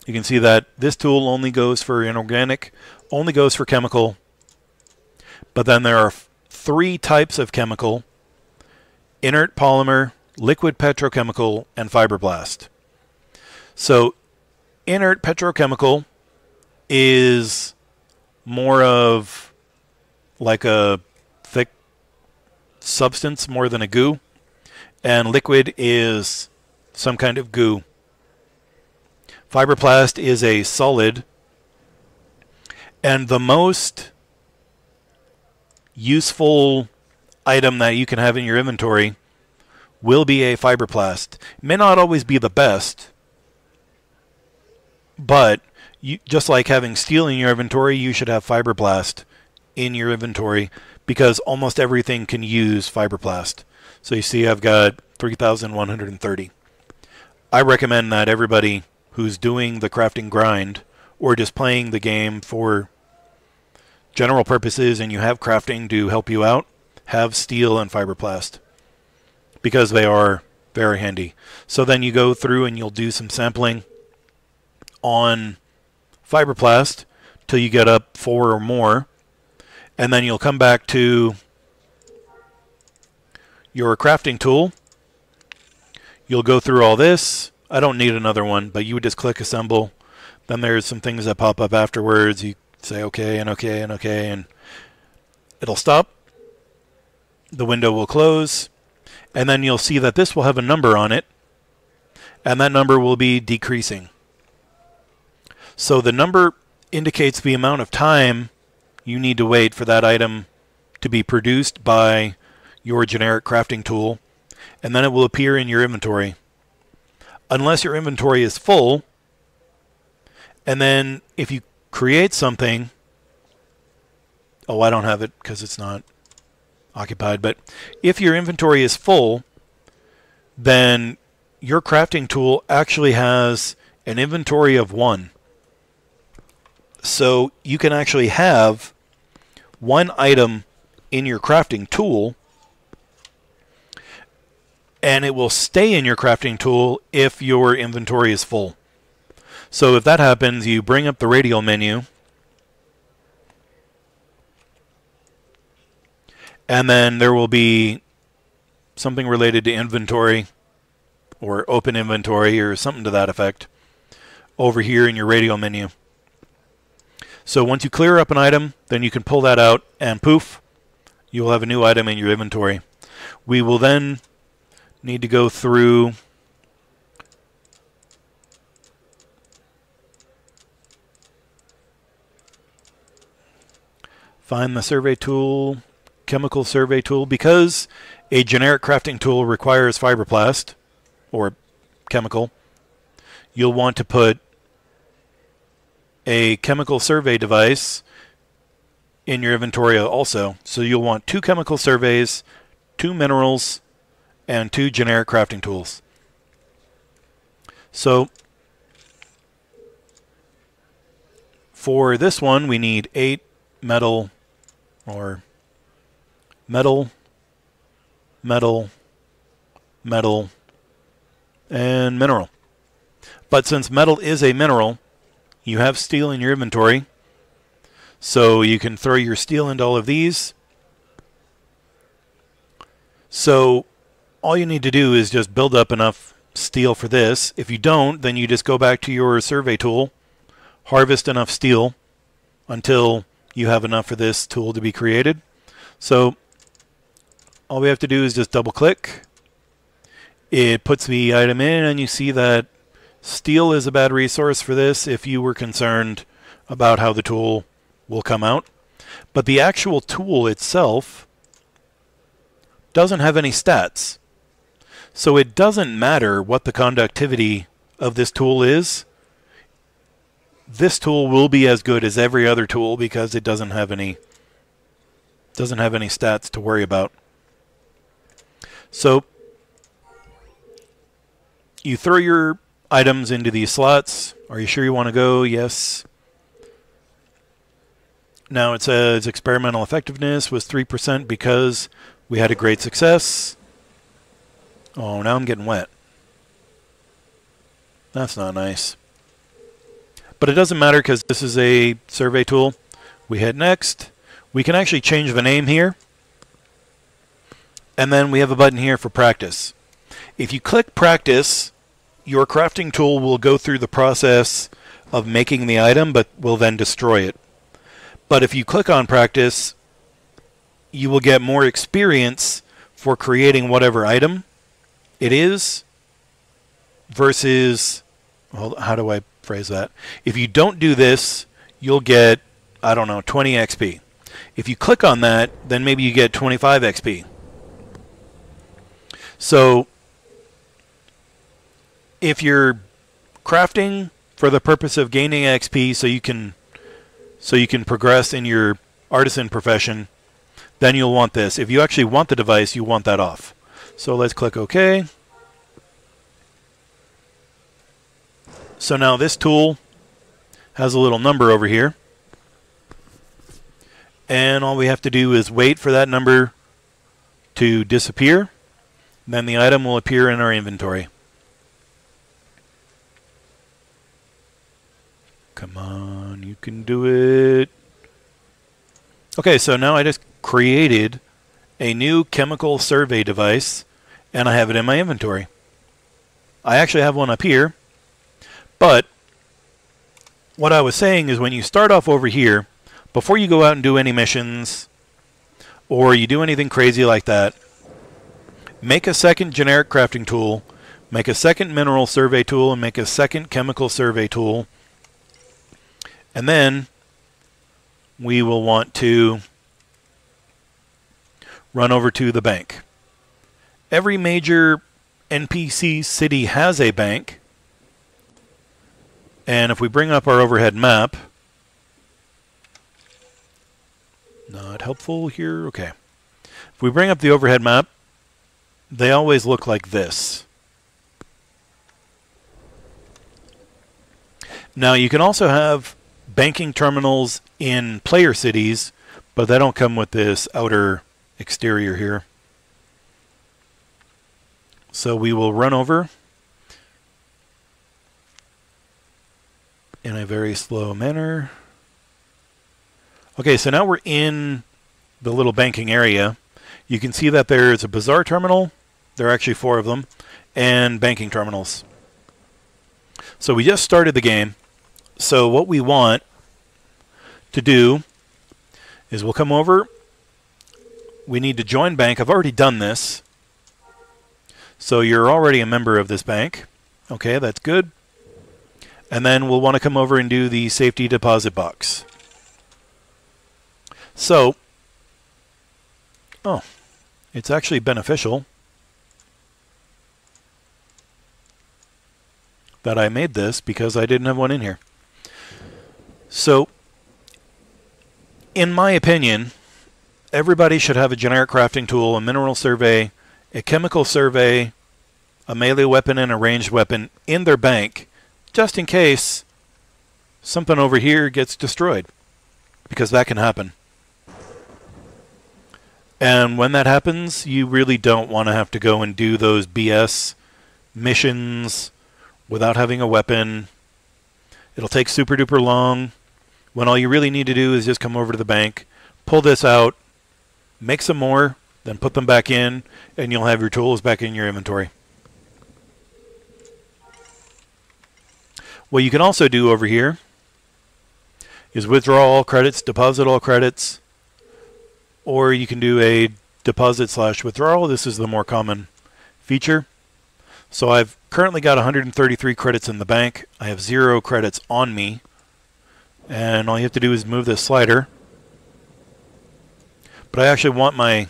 You can see that this tool only goes for inorganic, only goes for chemical. But then there are 3 types of chemical: inert polymer, liquid petrochemical, and fibroblast. So inert petrochemical is more of like a thick substance more than a goo, and liquid is some kind of goo. Fibroblast is a solid, and the most useful item that you can have in your inventory will be a fibroblast. It may not always be the best, but just like having steel in your inventory, you should have fibroblast in your inventory, because almost everything can use fibroblast. So you see I've got 3,130. I recommend that everybody who's doing the crafting grind or just playing the game for general purposes and you have crafting to help you out, have steel and fibroblast, because they are very handy. So then you go through and you'll do some sampling on fibroblast till you get up 4 or more, and then you'll come back to your crafting tool. You'll go through all this. I don't need another one, but you would just click assemble. Then there's some things that pop up afterwards. You say okay and okay and okay, and it'll stop. The window will close, and then you'll see that this will have a number on it, and that number will be decreasing. So the number indicates the amount of time you need to wait for that item to be produced by your generic crafting tool, and then it will appear in your inventory. Unless your inventory is full, and then if you create something Oh, I don't have it because it's not occupied. But if your inventory is full, then your crafting tool actually has an inventory of 1. So you can actually have 1 item in your crafting tool, and it will stay in your crafting tool if your inventory is full. So if that happens, you bring up the radial menu, and then there will be something related to inventory or open inventory or something to that effect over here in your radial menu. So once you clear up an item, then you can pull that out and poof, you will have a new item in your inventory. We will then need to go through find the survey tool, chemical survey tool. Because a generic crafting tool requires fiberplast or chemical, you'll want to put a chemical survey device in your inventory also. So you'll want 2 chemical surveys, 2 minerals, and 2 generic crafting tools. So for this one, we need 8 metal, or metal, metal, metal, and mineral. But since metal is a mineral, you have steel in your inventory, so you can throw your steel into all of these. So all you need to do is just build up enough steel for this. If you don't, then you just go back to your survey tool, harvest enough steel until you have enough for this tool to be created. So all we have to do is just double click. It puts the item in, and you see that steel is a bad resource for this if you were concerned about how the tool will come out. But the actual tool itself doesn't have any stats. So it doesn't matter what the conductivity of this tool is. This tool will be as good as every other tool because it doesn't have any stats to worry about. So you throw your items into these slots. Are you sure you want to go? Yes. Now it says experimental effectiveness was 3% because we had a great success. Oh, now I'm getting wet. That's not nice. But it doesn't matter because this is a survey tool. We hit next. We can actually change the name here. And then we have a button here for practice. If you click practice, your crafting tool will go through the process of making the item, but will then destroy it. But if you click on practice, you will get more experience for creating whatever item it is versus, well, how do I phrase that? If you don't do this, you'll get, I don't know, 20 XP. If you click on that, then maybe you get 25 XP. So if you're crafting for the purpose of gaining XP so you can progress in your artisan profession, then you'll want this. If you actually want the device, you want that off. So let's click OK. So now this tool has a little number over here. And all we have to do is wait for that number to disappear. Then the item will appear in our inventory. Come on, you can do it. Okay, so now I just created a new chemical survey device, and I have it in my inventory. I actually have one up here, but what I was saying is when you start off over here, before you go out and do any missions, or you do anything crazy like that, make a second generic crafting tool, make a second mineral survey tool, and make a second chemical survey tool. And then we will want to run over to the bank. Every major NPC city has a bank. And if we bring up our overhead map, Not helpful here. Okay. If we bring up the overhead map, they always look like this. Now you can also have banking terminals in player cities, but they don't come with this outer exterior here. So we will run over in a very slow manner. Okay, so now we're in the little banking area. You can see that there's a bazaar terminal. There are actually 4 of them, and banking terminals. So we just started the game. So what we want to do is we'll come over. We need to join bank. I've already done this. So you're already a member of this bank. Okay, that's good. And then we'll want to come over and do the safety deposit box. So, oh, it's actually beneficial that I made this because I didn't have one in here. So, in my opinion, everybody should have a generic crafting tool, a mineral survey, a chemical survey, a melee weapon, and a ranged weapon in their bank, just in case something over here gets destroyed, because that can happen. And when that happens, you really don't want to have to go and do those BS missions without having a weapon. It'll take super duper long, when all you really need to do is just come over to the bank, pull this out, make some more, then put them back in, and you'll have your tools back in your inventory. What you can also do over here is withdraw all credits, deposit all credits, or you can do a deposit/withdrawal. This is the more common feature. So I've currently got 133 credits in the bank. I have 0 credits on me. And all you have to do is move this slider. But I actually want my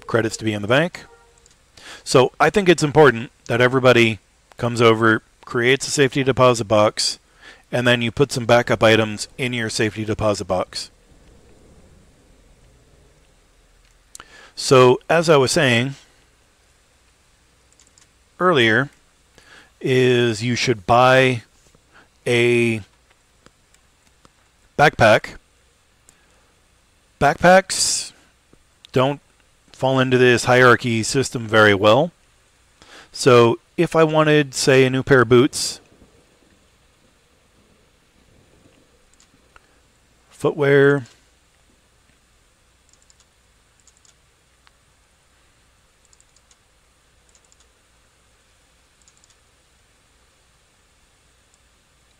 credits to be in the bank. So I think it's important that everybody comes over, creates a safety deposit box, and then you put some backup items in your safety deposit box. So as I was saying earlier, is you should buy a backpack. Backpacks don't fall into this hierarchy system very well. So if I wanted, say, a new pair of boots, footwear,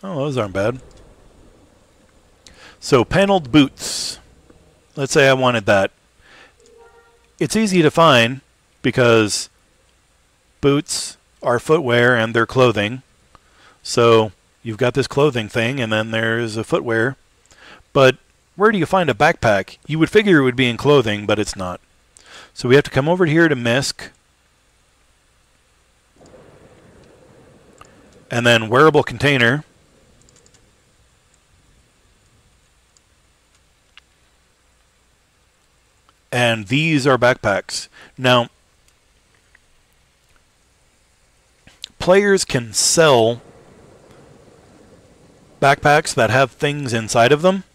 oh, those aren't bad. So paneled boots. Let's say I wanted that. It's easy to find because boots are footwear and they're clothing. So you've got this clothing thing and then there's a footwear. But where do you find a backpack? You would figure it would be in clothing, but it's not. So we have to come over here to MISC. And then wearable container. And these are backpacks. Now, players can sell backpacks that have things inside of them.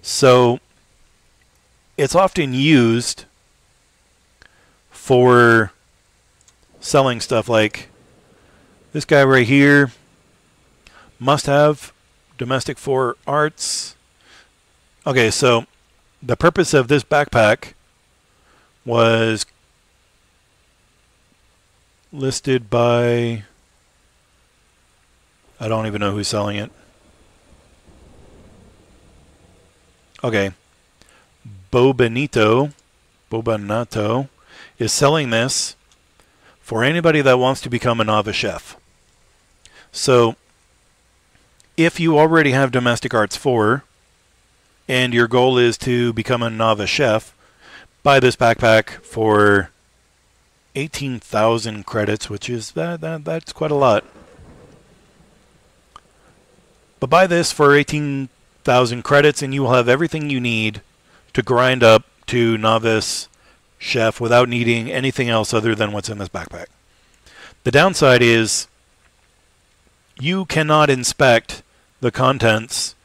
So it's often used for selling stuff like this guy right here, must have domestic for arts. Okay, so the purpose of this backpack was listed by, I don't even know who's selling it. Okay, Bobanato is selling this for anybody that wants to become a novice chef. So if you already have domestic arts 4 and your goal is to become a novice chef, buy this backpack for 18,000 credits, which is that's quite a lot. But buy this for 18,000 credits and you will have everything you need to grind up to novice chef without needing anything else other than what's in this backpack. The downside is you cannot inspect the contents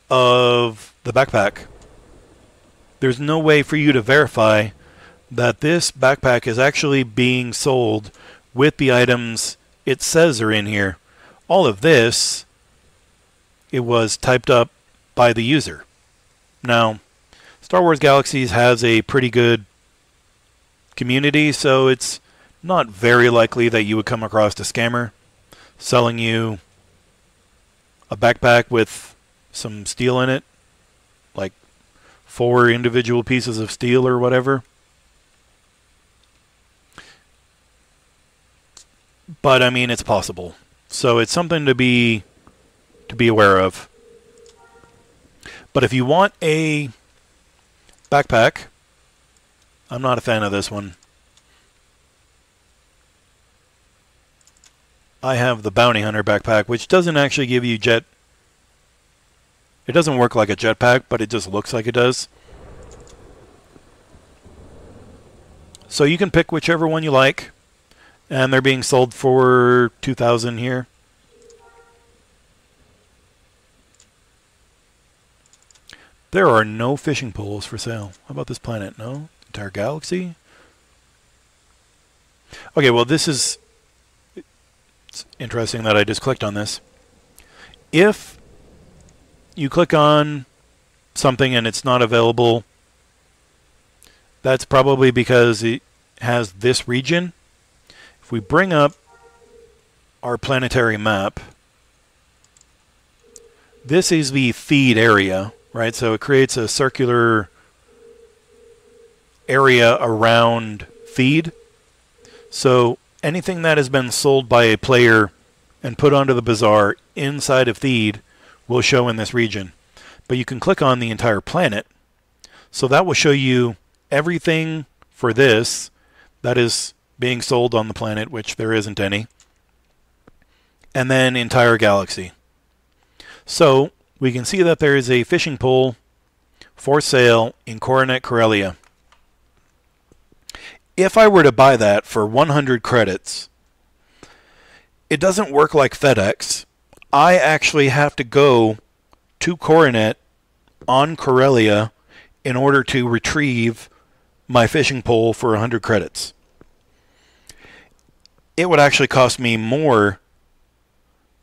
of the backpack. There's no way for you to verify that this backpack is actually being sold with the items it says are in here. All of this, it was typed up by the user. Now, Star Wars Galaxies has a pretty good community, so it's not very likely that you would come across a scammer selling you a backpack with some steel in it, like 4 individual pieces of steel or whatever. But I mean, it's possible. So it's something to be aware of. But if you want a backpack, I'm not a fan of this one. I have the Bounty Hunter backpack, which doesn't actually give you jet. It doesn't work like a jetpack, but it just looks like it does. So you can pick whichever one you like, and they're being sold for $2,000 here. There are no fishing poles for sale. How about this planet? No? Entire galaxy? Okay, well this is... It's interesting that I just clicked on this. If you click on something and it's not available, that's probably because it has this region. If we bring up our planetary map, this is the feed area, right? So it creates a circular area around feed. So anything that has been sold by a player and put onto the bazaar inside of feed will show in this region. But you can click on the entire planet. So that will show you everything for this that is being sold on the planet, which there isn't any. And then entire galaxy. So we can see that there is a fishing pole for sale in Coronet, Corellia. If I were to buy that for 100 credits, it doesn't work like FedEx. I actually have to go to Coronet on Corellia in order to retrieve my fishing pole for 100 credits. It would actually cost me more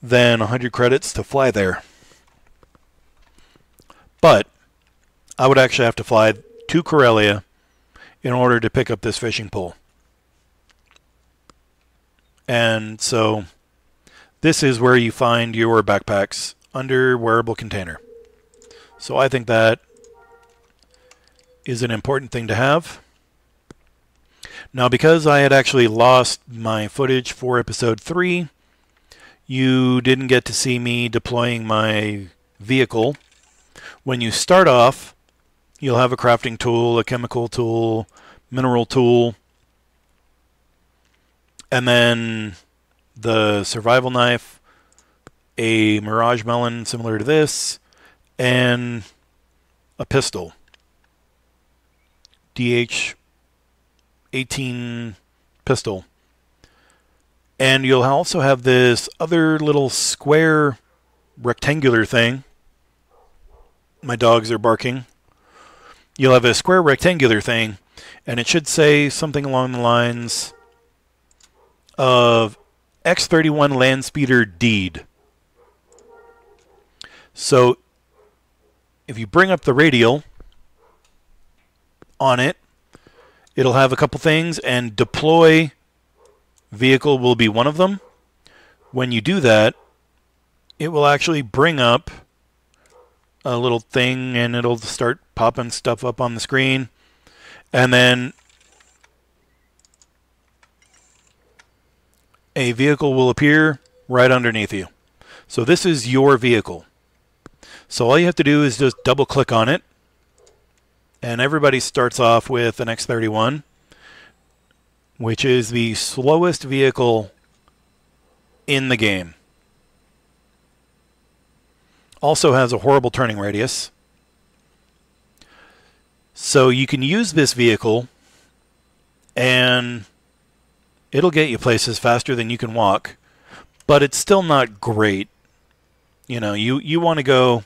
than 100 credits to fly there. But I would actually have to fly to Corellia in order to pick up this fishing pole. And so this is where you find your backpacks, under wearable container. So I think that is an important thing to have. Now, because I had actually lost my footage for episode 3, you didn't get to see me deploying my vehicle. When you start off, you'll have a crafting tool, a chemical tool, mineral tool, and then the survival knife, a Mirage Melon similar to this, and a pistol. DH-18 pistol. And you'll also have this other little square rectangular thing. My dogs are barking. You'll have a square rectangular thing, and it should say something along the lines of X-31 Landspeeder Deed. So if you bring up the radial on it, it'll have a couple things, and deploy vehicle will be one of them. When you do that, it will actually bring up a little thing, and it'll start popping stuff up on the screen. And then a vehicle will appear right underneath you. So this is your vehicle. So all you have to do is just double click on it. And everybody starts off with an X-31, which is the slowest vehicle in the game. Also has a horrible turning radius. So you can use this vehicle and it'll get you places faster than you can walk, but it's still not great. You know, you want to go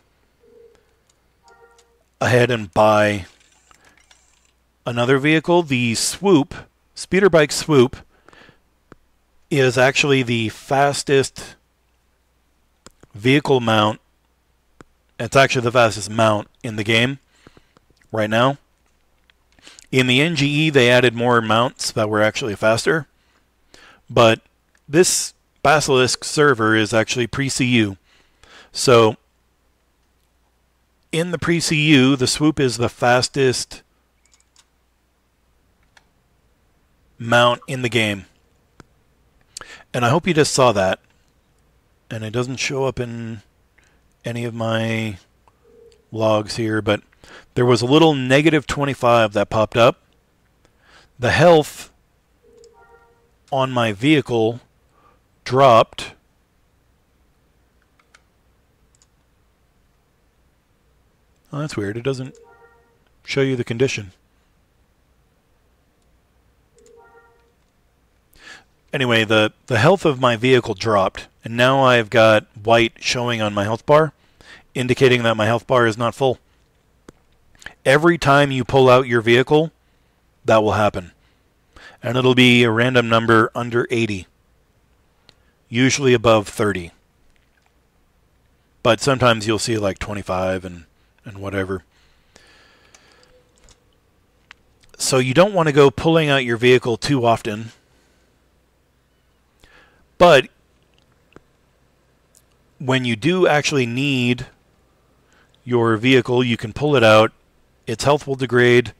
ahead and buy another vehicle. The Swoop, Speeder Bike Swoop, is actually the fastest vehicle mount. It's actually the fastest mount in the game right now. In the NGE, they added more mounts that were actually faster. But this Basilisk server is actually pre-CU. So in the pre-CU, the Swoop is the fastest mount in the game. And I hope you just saw that. And it doesn't show up in any of my logs here, but there was a little -25 that popped up. The health on my vehicle dropped. Oh, that's weird. It doesn't show you the condition. Anyway, the health of my vehicle dropped, and now I've got white showing on my health bar, indicating that my health bar is not full. Every time you pull out your vehicle, that will happen. And it'll be a random number under 80. Usually above 30. But sometimes you'll see like 25 and whatever. So you don't want to go pulling out your vehicle too often. But when you do actually need your vehicle, you can pull it out. Its health will degrade.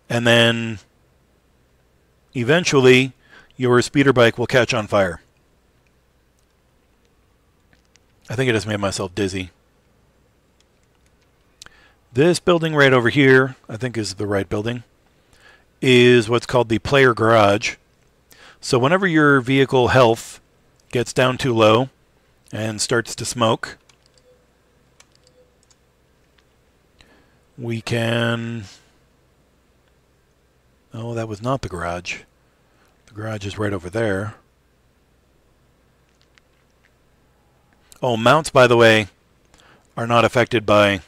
And then eventually your speeder bike will catch on fire. I think I just made myself dizzy. This building right over here, I think is the right building, is what's called the player garage. So whenever your vehicle health gets down too low and starts to smoke, we can... Oh, that was not the garage. The garage is right over there. Oh, mounts, by the way, are not affected by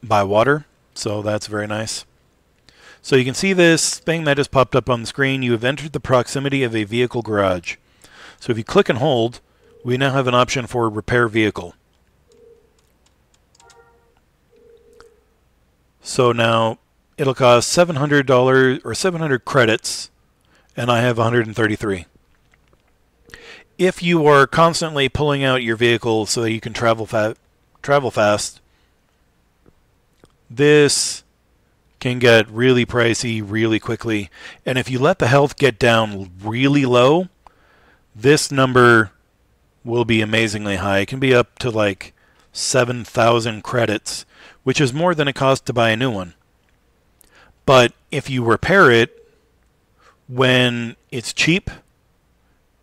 water, so that's very nice. So you can see this thing that just popped up on the screen. You have entered the proximity of a vehicle garage. So if you click and hold, we now have an option for repair vehicle. So now it'll cost $700 or 700 credits, and I have 133. If you are constantly pulling out your vehicle so that you can travel fast, this can get really pricey really quickly. And if you let the health get down really low, this number will be amazingly high. It can be up to like 7,000 credits, which is more than it costs to buy a new one. But if you repair it when it's cheap,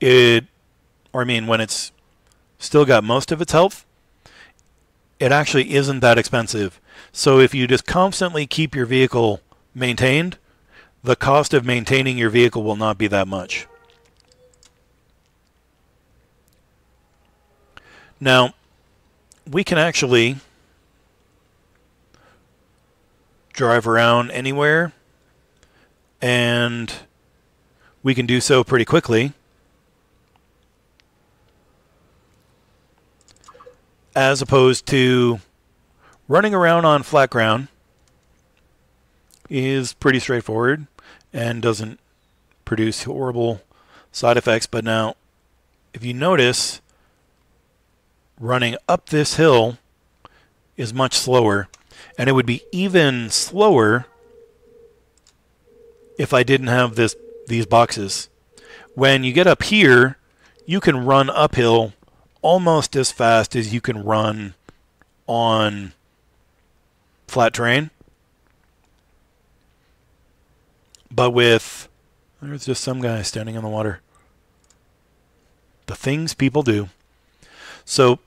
when it's still got most of its health, it actually isn't that expensive. So if you just constantly keep your vehicle maintained, the cost of maintaining your vehicle will not be that much. Now, we can actually drive around anywhere, and we can do so pretty quickly. As opposed to running around on flat ground is pretty straightforward and doesn't produce horrible side effects. But now, if you notice, running up this hill is much slower, and it would be even slower if I didn't have these boxes. When you get up here, you can run uphill almost as fast as you can run on flat terrain. But there's just some guy standing in the water. The things people do. So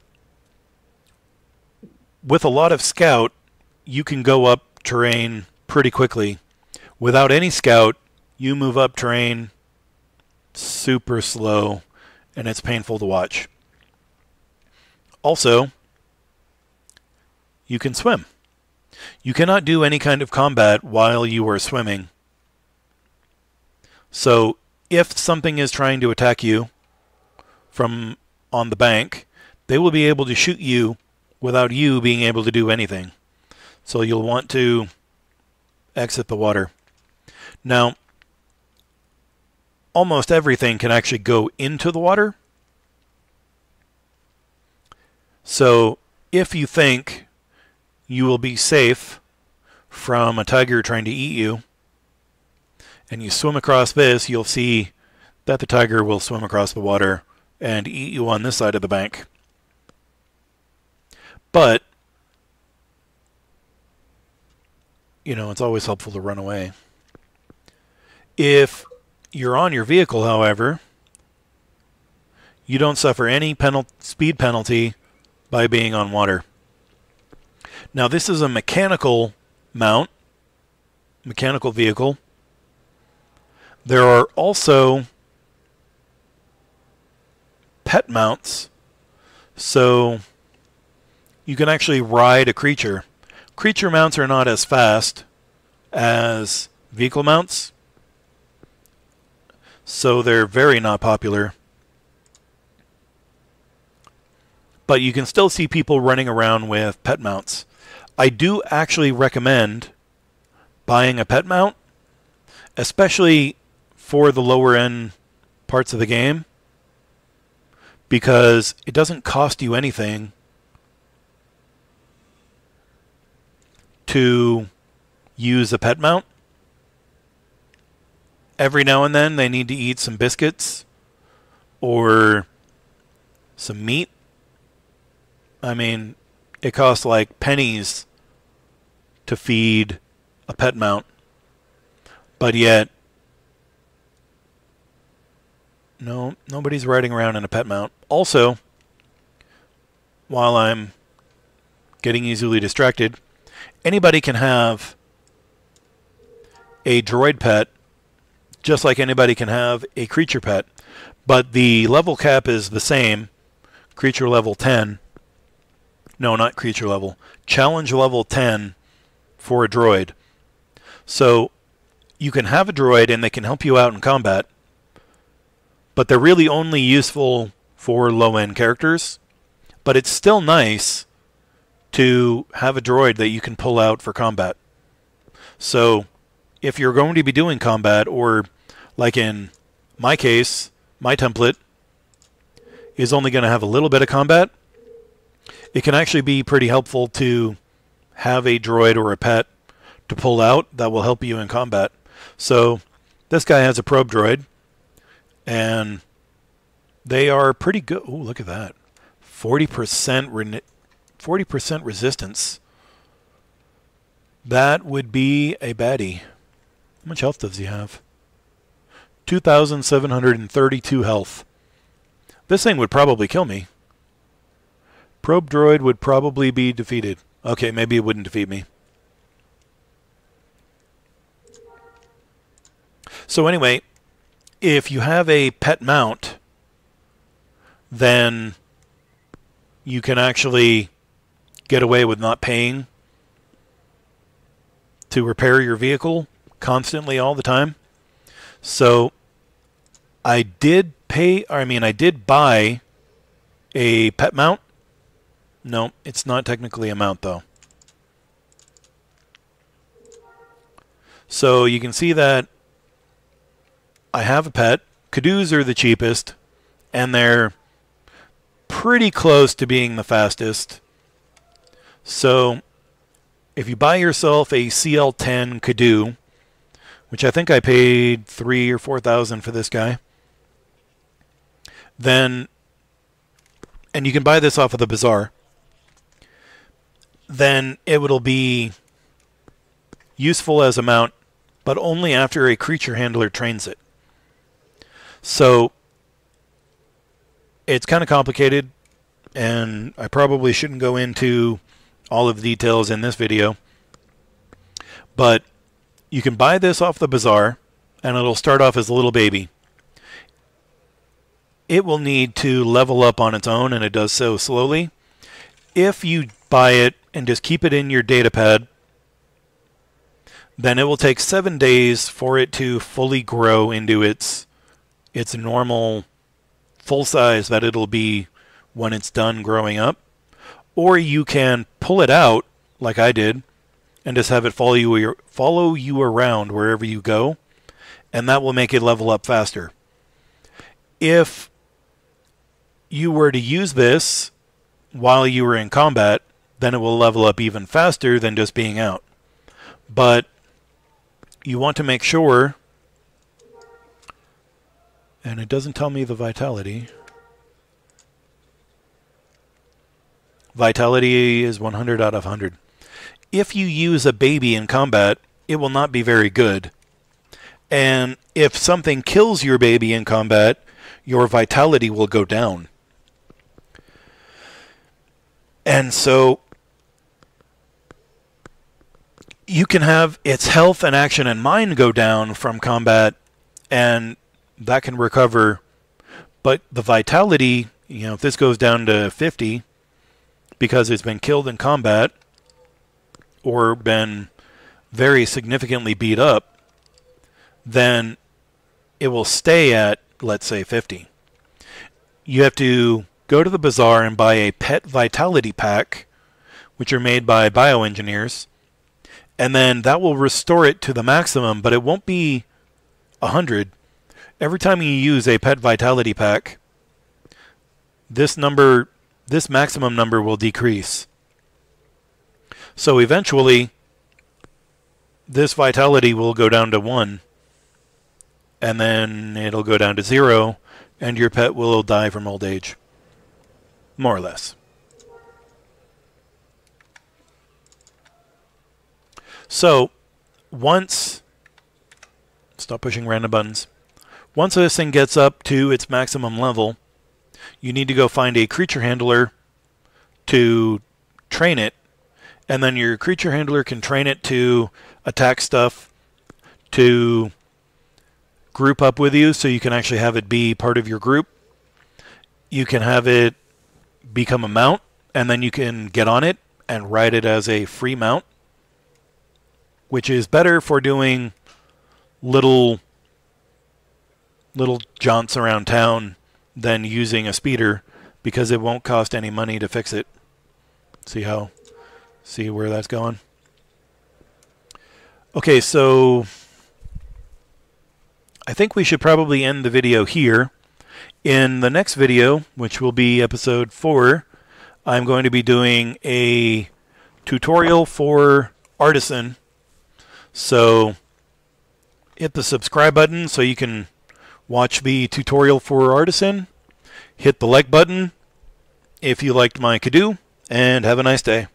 with a lot of Scout, you can go up terrain pretty quickly. Without any scout, you move up terrain super slow, and it's painful to watch. Also, you can swim. You cannot do any kind of combat while you are swimming. So if something is trying to attack you from on the bank, they will be able to shoot you without you being able to do anything. So you'll want to exit the water. Now, almost everything can actually go into the water. So if you think you will be safe from a tiger trying to eat you, and you swim across this, you'll see that the tiger will swim across the water and eat you on this side of the bank. But, you know, it's always helpful to run away. If you're on your vehicle, however, you don't suffer any speed penalty by being on water. Now, this is a mechanical mount, mechanical vehicle. There are also pet mounts, so you can actually ride a creature. Creature mounts are not as fast as vehicle mounts, so they're very not popular. But you can still see people running around with pet mounts. I do actually recommend buying a pet mount, especially for the lower end parts of the game, because it doesn't cost you anything to use a pet mount. Every now and then they need to eat some biscuits or some meat. I mean, it costs like pennies to feed a pet mount, but yet no, nobody's riding around in a pet mount. Also, while I'm getting easily distracted, anybody can have a droid pet just like anybody can have a creature pet, but the level cap is the same. Creature level 10. No, not creature level. Challenge level 10 for a droid. So you can have a droid and they can help you out in combat, but they're really only useful for low-end characters. But it's still nice to have a droid that you can pull out for combat. So if you're going to be doing combat, or like in my case, my template is only going to have a little bit of combat, it can actually be pretty helpful to have a droid or a pet to pull out that will help you in combat. So this guy has a probe droid, and they are pretty good. Oh, look at that. 40% resistance. That would be a baddie. How much health does he have? 2,732 health. This thing would probably kill me. Probe droid would probably be defeated. Okay, maybe it wouldn't defeat me. So anyway, if you have a pet mount, then you can actually get away with not paying to repair your vehicle constantly all the time. So I did buy a pet mount. No, it's not technically a mount though. So you can see that I have a pet. Cadoos are the cheapest, and they're pretty close to being the fastest. So if you buy yourself a CL10 Cadoo, which I think I paid $3,000 or $4,000 for this guy, then, and you can buy this off of the bazaar, then it will be useful as a mount, but only after a creature handler trains it. So it's kind of complicated, and I probably shouldn't go into all of the details in this video, But you can buy this off the bazaar, and it'll start off as a little baby. It will need to level up on its own, and it does so slowly. If you buy it and just keep it in your data pad, then it will take 7 days for it to fully grow into its normal full size that it'll be when it's done growing up. Or you can pull it out, like I did, and just have it follow you around wherever you go, and that will make it level up faster. If you were to use this while you were in combat, then it will level up even faster than just being out. But you want to make sure, and it doesn't tell me the vitality. Vitality is 100 out of 100. If you use a baby in combat, it will not be very good. And if something kills your baby in combat, your vitality will go down. And so you can have its health and action and mind go down from combat, and that can recover. But the vitality, if this goes down to 50 because it's been killed in combat or been very significantly beat up, then it will stay at, let's say, 50. You have to go to the bazaar and buy a pet vitality pack, which are made by bioengineers, and then that will restore it to the maximum, but it won't be 100. Every time you use a pet vitality pack, this maximum number will decrease. So eventually, this vitality will go down to 1, and then it'll go down to 0, and your pet will die from old age. More or less. So, stop pushing random buttons. Once this thing gets up to its maximum level, you need to go find a creature handler to train it, and then your creature handler can train it to attack stuff, to group up with you so you can actually have it be part of your group. You can have it become a mount, and then you can get on it and ride it as a free mount, which is better for doing little jaunts around town than using a speeder, because it won't cost any money to fix it. See where that's going? Okay, so I think we should probably end the video here. In the next video, which will be episode 4, I'm going to be doing a tutorial for Artisan. So hit the subscribe button so you can watch the tutorial for Artisan. Hit the like button if you liked my Kadoo, and have a nice day.